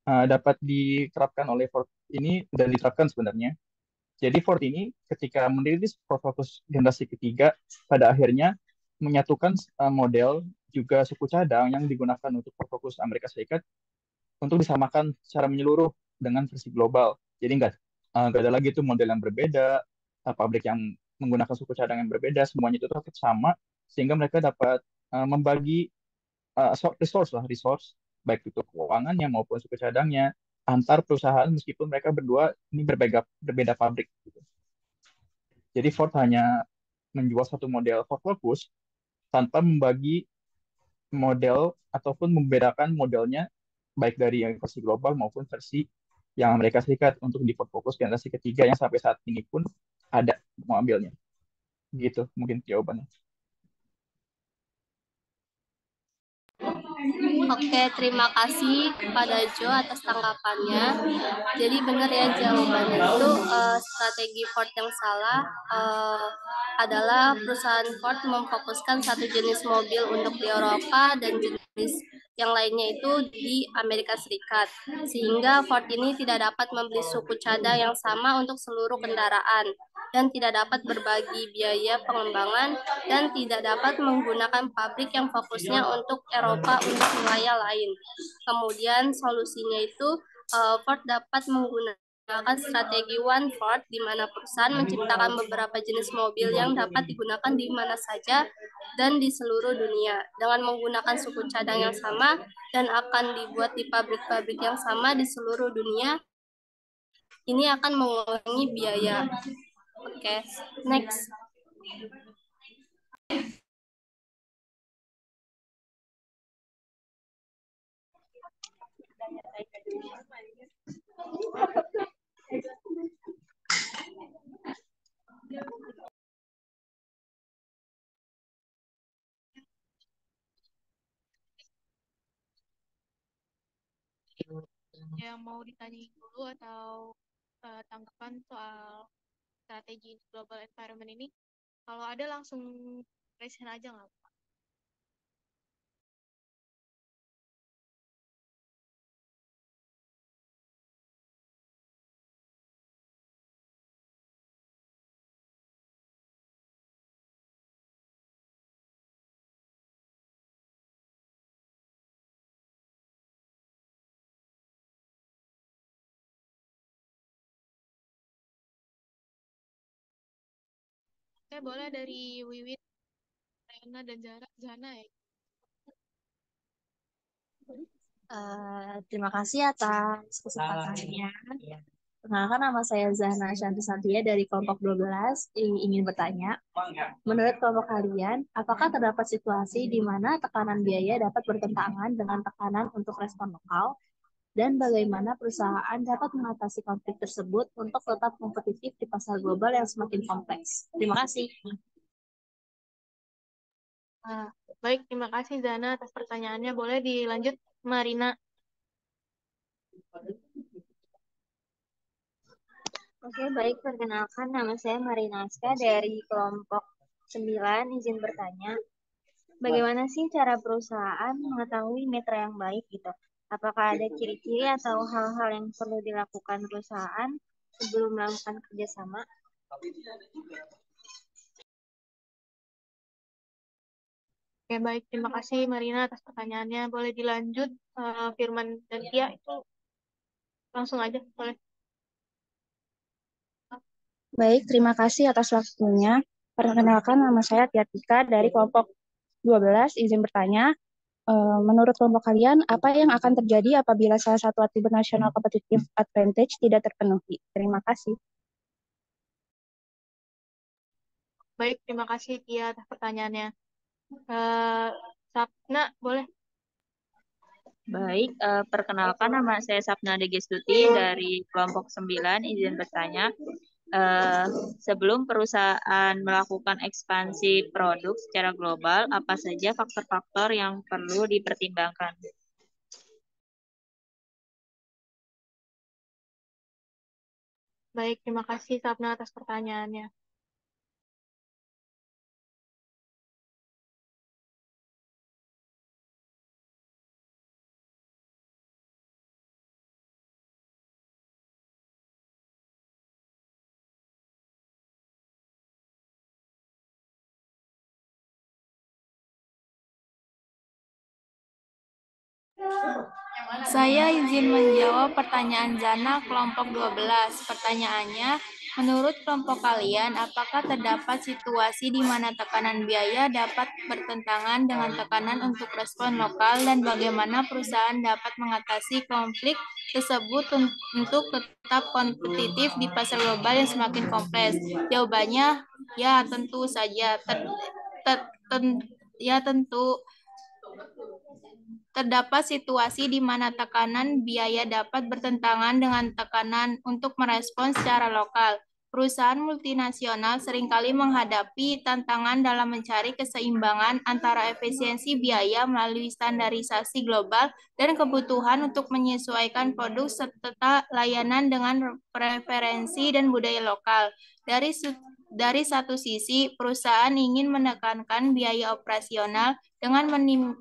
dapat diterapkan oleh Ford ini dan diterapkan sebenarnya. Jadi Ford ini ketika merilis Ford Focus generasi ketiga, pada akhirnya menyatukan model juga suku cadang yang digunakan untuk Ford Focus Amerika Serikat untuk disamakan secara menyeluruh dengan versi global. Jadi nggak ada lagi itu model yang berbeda, pabrik yang menggunakan suku cadang yang berbeda, semuanya itu tetap sama, sehingga mereka dapat membagi resource, baik itu keuangannya maupun suku cadangnya, antar perusahaan meskipun mereka berdua ini berbeda pabrik. Gitu. Jadi Ford hanya menjual satu model Ford Focus tanpa membagi model ataupun membedakan modelnya baik dari yang versi global maupun versi yang Amerika Serikat untuk di Ford Focus generasi ketiga yang sampai saat ini pun ada mobilnya. Gitu mungkin jawabannya. Oke, terima kasih kepada Jo atas tanggapannya. Jadi benar ya jawabannya itu strategi Ford yang salah adalah perusahaan Ford memfokuskan satu jenis mobil untuk di Eropa dan jenis yang lainnya itu di Amerika Serikat. Sehingga Ford ini tidak dapat membeli suku cadang yang sama untuk seluruh kendaraan dan tidak dapat berbagi biaya pengembangan dan tidak dapat menggunakan pabrik yang fokusnya untuk Eropa untuk wilayah lain. Kemudian solusinya itu Ford dapat menggunakan strategi One Ford di mana perusahaan menciptakan beberapa jenis mobil yang dapat digunakan di mana saja dan di seluruh dunia dengan menggunakan suku cadang yang sama dan akan dibuat di pabrik-pabrik yang sama di seluruh dunia. Ini akan mengurangi biaya. Oke, next. Yang mau ditanyain dulu atau tanggapan soal strategi global environment ini? Kalau ada langsung present aja nggak? Oke, boleh dari Wiwit, Rena, dan Zana ya. Terima kasih atas kesempatannya. Perkenalkan, nama saya Zahna Shanti Santia dari kelompok 12. Ingin bertanya, menurut kelompok kalian, apakah terdapat situasi di mana tekanan biaya dapat bertentangan dengan tekanan untuk respon lokal? Dan bagaimana perusahaan dapat mengatasi konflik tersebut untuk tetap kompetitif di pasar global yang semakin kompleks? Terima kasih. Baik, terima kasih Zana atas pertanyaannya. Boleh dilanjut, Marina. Oke, baik. Perkenalkan, nama saya Marina Aska dari kelompok 9. Izin bertanya, bagaimana sih cara perusahaan mengetahui mitra yang baik gitu? Apakah ada ciri-ciri atau hal-hal yang perlu dilakukan perusahaan sebelum melakukan kerjasama? Oke, baik. Terima kasih Marina atas pertanyaannya. Boleh dilanjut, Firman dan Tia itu langsung aja, boleh. Baik, terima kasih atas waktunya. Perkenalkan, nama saya Tia Tika dari kelompok 12. Izin bertanya, menurut kelompok kalian, apa yang akan terjadi apabila salah satu atribut nasional competitive advantage tidak terpenuhi? Terima kasih. Baik, terima kasih Tia atas pertanyaannya. Sapna, boleh. Baik, perkenalkan, nama saya Sapna Degestuti dari kelompok 9. Izin bertanya, sebelum perusahaan melakukan ekspansi produk secara global, apa saja faktor-faktor yang perlu dipertimbangkan? Baik, terima kasih Sapna atas pertanyaannya. Saya izin menjawab pertanyaan Zana kelompok 12. Pertanyaannya, menurut kelompok kalian, apakah terdapat situasi di mana tekanan biaya dapat bertentangan dengan tekanan untuk respon lokal dan bagaimana perusahaan dapat mengatasi konflik tersebut untuk tetap kompetitif di pasar global yang semakin kompleks? Jawabannya, ya tentu saja. Tentu terdapat situasi di mana tekanan biaya dapat bertentangan dengan tekanan untuk merespons secara lokal. Perusahaan multinasional seringkali menghadapi tantangan dalam mencari keseimbangan antara efisiensi biaya melalui standarisasi global dan kebutuhan untuk menyesuaikan produk serta layanan dengan preferensi dan budaya lokal. Dari satu sisi, perusahaan ingin menekankan biaya operasional dengan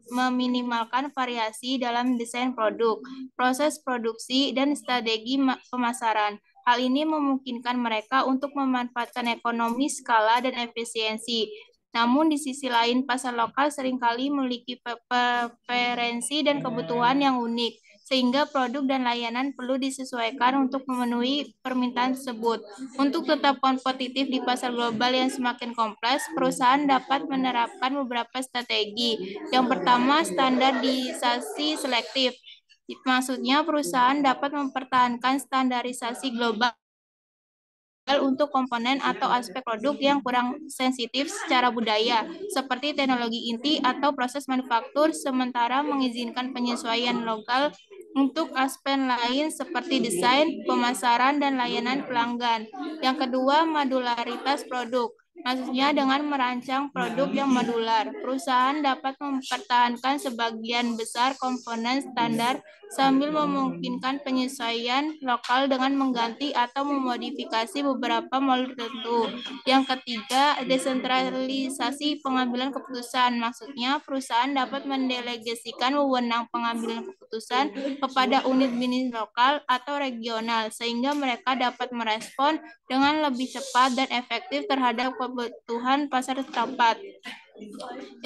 meminimalkan variasi dalam desain produk, proses produksi, dan strategi pemasaran. Hal ini memungkinkan mereka untuk memanfaatkan ekonomi skala dan efisiensi. Namun di sisi lain, pasar lokal seringkali memiliki preferensi dan kebutuhan yang unik, sehingga produk dan layanan perlu disesuaikan untuk memenuhi permintaan tersebut. Untuk tetap kompetitif di pasar global yang semakin kompleks, perusahaan dapat menerapkan beberapa strategi. Yang pertama, standarisasi selektif. Maksudnya perusahaan dapat mempertahankan standarisasi global untuk komponen atau aspek produk yang kurang sensitif secara budaya, seperti teknologi inti atau proses manufaktur, sementara mengizinkan penyesuaian lokal untuk aspek lain seperti desain, pemasaran, dan layanan pelanggan. Yang kedua, modularitas produk. Maksudnya dengan merancang produk yang modular, perusahaan dapat mempertahankan sebagian besar komponen standar sambil memungkinkan penyesuaian lokal dengan mengganti atau memodifikasi beberapa modul tertentu. Yang ketiga, desentralisasi pengambilan keputusan. Maksudnya, perusahaan dapat mendelegasikan wewenang pengambilan keputusan kepada unit bisnis lokal atau regional, sehingga mereka dapat merespon dengan lebih cepat dan efektif terhadap kebutuhan pasar setempat.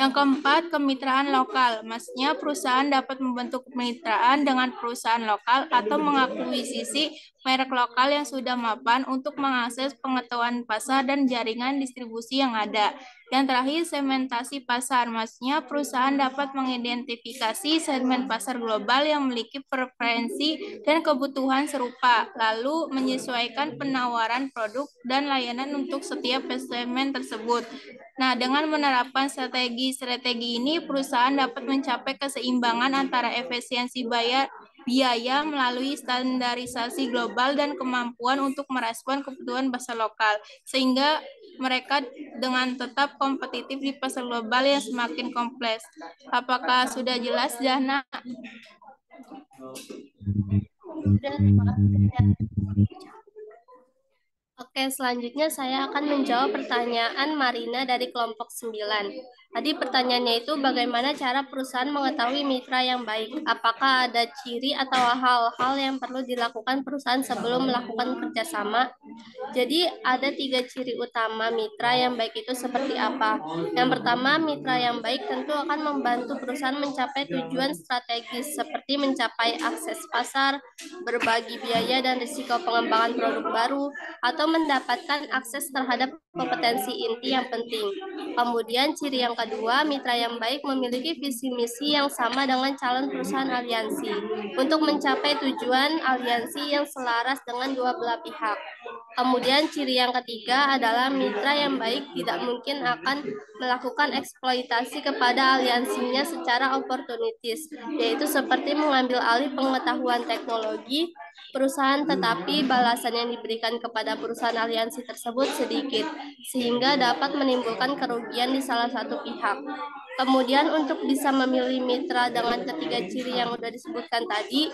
Yang keempat, kemitraan lokal. Maksudnya perusahaan dapat membentuk kemitraan dengan perusahaan lokal atau mengakuisisi merek lokal yang sudah mapan untuk mengakses pengetahuan pasar dan jaringan distribusi yang ada. Yang terakhir, segmentasi pasar. Maksudnya perusahaan dapat mengidentifikasi segmen pasar global yang memiliki preferensi dan kebutuhan serupa, lalu menyesuaikan penawaran produk dan layanan untuk setiap segmen tersebut. Nah, dengan menerapkan strategi ini, perusahaan dapat mencapai keseimbangan antara efisiensi biaya melalui standarisasi global dan kemampuan untuk merespon kebutuhan pasar lokal, sehingga mereka dengan tetap kompetitif di pasar global yang semakin kompleks. Apakah sudah jelas, Jana? Oke, selanjutnya saya akan menjawab pertanyaan Marina dari kelompok 9. Tadi pertanyaannya itu bagaimana cara perusahaan mengetahui mitra yang baik? Apakah ada ciri atau hal-hal yang perlu dilakukan perusahaan sebelum melakukan kerjasama? Jadi ada 3 ciri utama mitra yang baik itu seperti apa? Yang pertama, mitra yang baik tentu akan membantu perusahaan mencapai tujuan strategis seperti mencapai akses pasar, berbagi biaya dan risiko pengembangan produk baru, atau mendapatkan akses terhadap kompetensi inti yang penting. Kemudian ciri yang kedua, mitra yang baik memiliki visi misi yang sama dengan calon perusahaan aliansi untuk mencapai tujuan aliansi yang selaras dengan dua belah pihak. Kemudian ciri yang ketiga adalah mitra yang baik tidak mungkin akan melakukan eksploitasi kepada aliansinya secara oportunitis, yaitu seperti mengambil alih pengetahuan teknologi perusahaan, tetapi balasan yang diberikan kepada perusahaan aliansi tersebut sedikit, sehingga dapat menimbulkan kerugian di salah satu pihak. Kemudian untuk bisa memilih mitra dengan ketiga ciri yang sudah disebutkan tadi,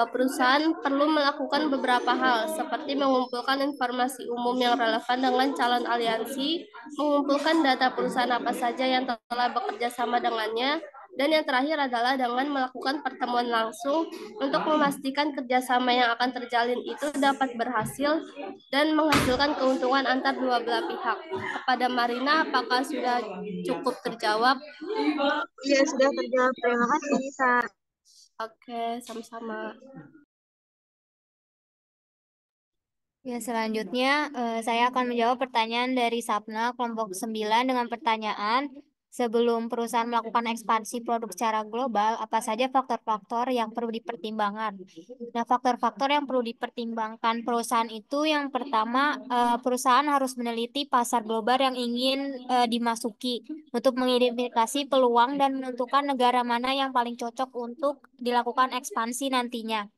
perusahaan perlu melakukan beberapa hal, seperti mengumpulkan informasi umum yang relevan dengan calon aliansi, mengumpulkan data perusahaan apa saja yang telah bekerja sama dengannya, dan yang terakhir adalah dengan melakukan pertemuan langsung untuk memastikan kerjasama yang akan terjalin itu dapat berhasil dan menghasilkan keuntungan antar dua belah pihak. Kepada Marina, apakah sudah cukup terjawab? Iya, sudah terjawab. Terima kasih, Nisa. Oke, sama-sama. Ya, selanjutnya saya akan menjawab pertanyaan dari Sapna kelompok 9 dengan pertanyaan, sebelum perusahaan melakukan ekspansi produk secara global, apa saja faktor-faktor yang perlu dipertimbangkan? Nah, faktor-faktor yang perlu dipertimbangkan perusahaan itu yang pertama, perusahaan harus meneliti pasar global yang ingin dimasuki untuk mengidentifikasi peluang dan menentukan negara mana yang paling cocok untuk dilakukan ekspansi nantinya.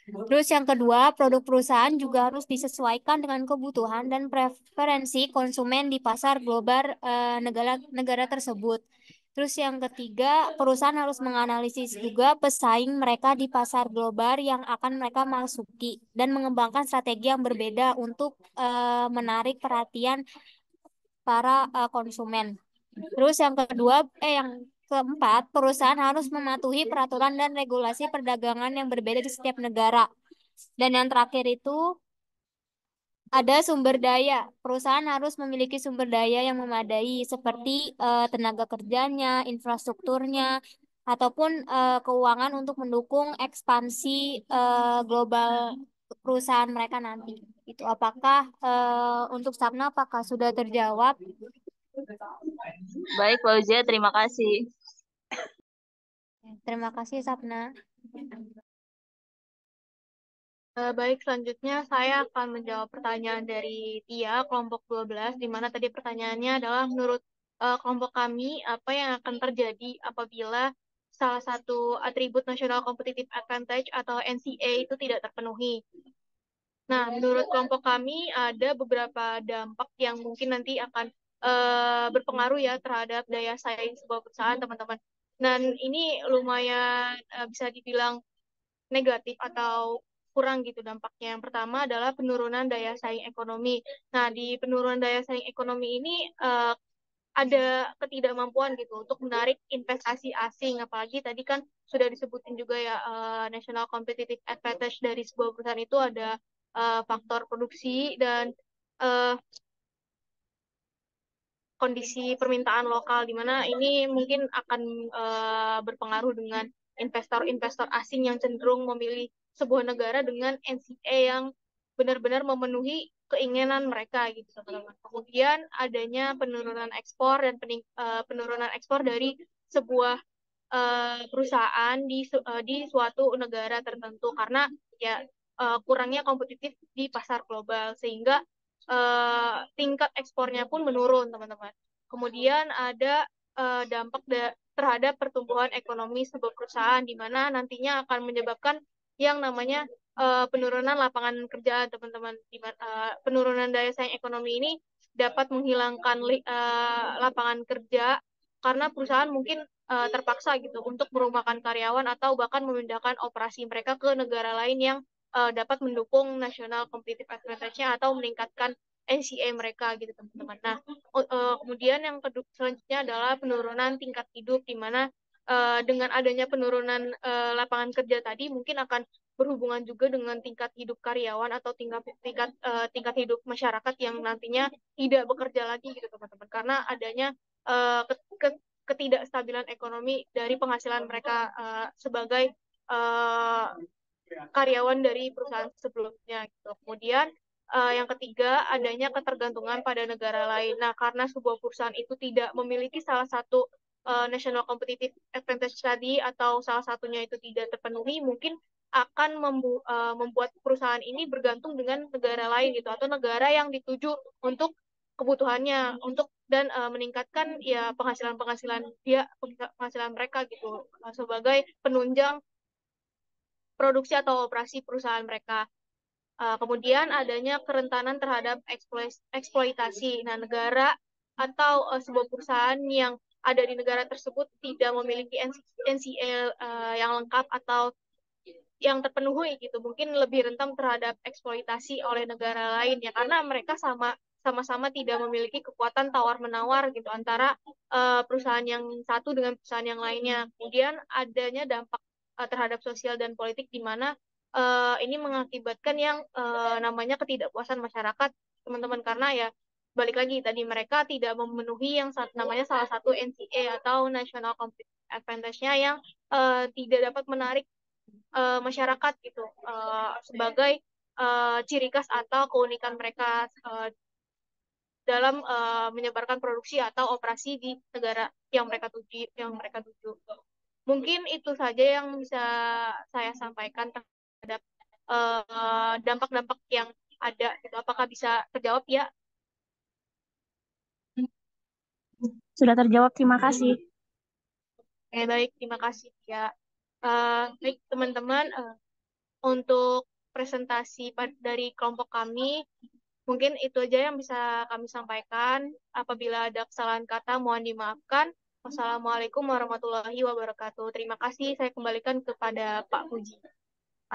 Terus yang kedua, produk perusahaan juga harus disesuaikan dengan kebutuhan dan preferensi konsumen di pasar global negara tersebut. Terus yang ketiga, perusahaan harus menganalisis juga pesaing mereka di pasar global yang akan mereka masuki dan mengembangkan strategi yang berbeda untuk menarik perhatian para konsumen. Terus yang keempat, perusahaan harus mematuhi peraturan dan regulasi perdagangan yang berbeda di setiap negara. Dan yang terakhir itu ada sumber daya. Perusahaan harus memiliki sumber daya yang memadai seperti tenaga kerjanya, infrastrukturnya, ataupun keuangan untuk mendukung ekspansi global perusahaan mereka nanti. Itu apakah untuk Sapna apakah sudah terjawab? Baik, Fauzia, terima kasih. Terima kasih Sapna. Baik, selanjutnya saya akan menjawab pertanyaan dari Tia, kelompok 12, di mana tadi pertanyaannya adalah menurut kelompok kami, apa yang akan terjadi apabila salah satu atribut National Competitive Advantage atau NCA itu tidak terpenuhi. Nah, menurut kelompok kami ada beberapa dampak yang mungkin nanti akan berpengaruh ya terhadap daya saing sebuah perusahaan, teman-teman. Dan ini lumayan bisa dibilang negatif atau kurang gitu dampaknya. Yang pertama adalah penurunan daya saing ekonomi. Nah, di penurunan daya saing ekonomi ini ada ketidakmampuan gitu untuk menarik investasi asing. Apalagi tadi kan sudah disebutin juga ya national competitive advantage dari sebuah perusahaan itu ada faktor produksi dan uh, kondisi permintaan lokal, di mana ini mungkin akan berpengaruh dengan investor-investor asing yang cenderung memilih sebuah negara dengan NCA yang benar-benar memenuhi keinginan mereka gitu teman-teman. Kemudian adanya penurunan ekspor dan penurunan ekspor dari sebuah perusahaan di suatu negara tertentu karena ya kurangnya kompetitif di pasar global sehingga tingkat ekspornya pun menurun, teman-teman. Kemudian ada dampak terhadap pertumbuhan ekonomi sebuah perusahaan, di mana nantinya akan menyebabkan yang namanya penurunan lapangan kerja, teman-teman. Penurunan daya saing ekonomi ini dapat menghilangkan lapangan kerja karena perusahaan mungkin terpaksa gitu untuk merumahkan karyawan atau bahkan memindahkan operasi mereka ke negara lain yang dapat mendukung national competitive advantage-nya atau meningkatkan NCA mereka gitu teman-teman. Nah, kemudian yang selanjutnya adalah penurunan tingkat hidup di mana dengan adanya penurunan lapangan kerja tadi mungkin akan berhubungan juga dengan tingkat hidup karyawan atau tingkat hidup masyarakat yang nantinya tidak bekerja lagi gitu teman-teman karena adanya ketidakstabilan ekonomi dari penghasilan mereka sebagai karyawan dari perusahaan sebelumnya gitu. Kemudian yang ketiga adanya ketergantungan pada negara lain. Nah, karena sebuah perusahaan itu tidak memiliki salah satu national competitive advantage tadi atau salah satunya itu tidak terpenuhi, mungkin akan membuat perusahaan ini bergantung dengan negara lain gitu atau negara yang dituju untuk kebutuhannya untuk dan meningkatkan ya penghasilan mereka gitu sebagai penunjang produksi atau operasi perusahaan mereka. Kemudian adanya kerentanan terhadap eksploitasi. Nah, negara atau sebuah perusahaan yang ada di negara tersebut tidak memiliki NCL yang lengkap atau yang terpenuhi gitu, mungkin lebih rentan terhadap eksploitasi oleh negara lain ya karena mereka sama-sama tidak memiliki kekuatan tawar-menawar gitu antara perusahaan yang satu dengan perusahaan yang lainnya. Kemudian adanya dampak terhadap sosial dan politik di mana ini mengakibatkan yang namanya ketidakpuasan masyarakat, teman-teman, karena ya balik lagi tadi mereka tidak memenuhi yang namanya salah satu NCA atau National Competitive Advantage-nya yang tidak dapat menarik masyarakat gitu sebagai ciri khas atau keunikan mereka dalam menyebarkan produksi atau operasi di negara yang mereka tuju. Mungkin itu saja yang bisa saya sampaikan terhadap dampak-dampak yang ada. Gitu. Apakah bisa terjawab ya? Sudah terjawab, terima kasih. Baik, terima kasih ya. Baik teman-teman, untuk presentasi dari kelompok kami. Mungkin itu aja yang bisa kami sampaikan. Apabila ada kesalahan kata, mohon dimaafkan. Wassalamualaikum warahmatullahi wabarakatuh. Terima kasih. Saya kembalikan kepada Pak Puji.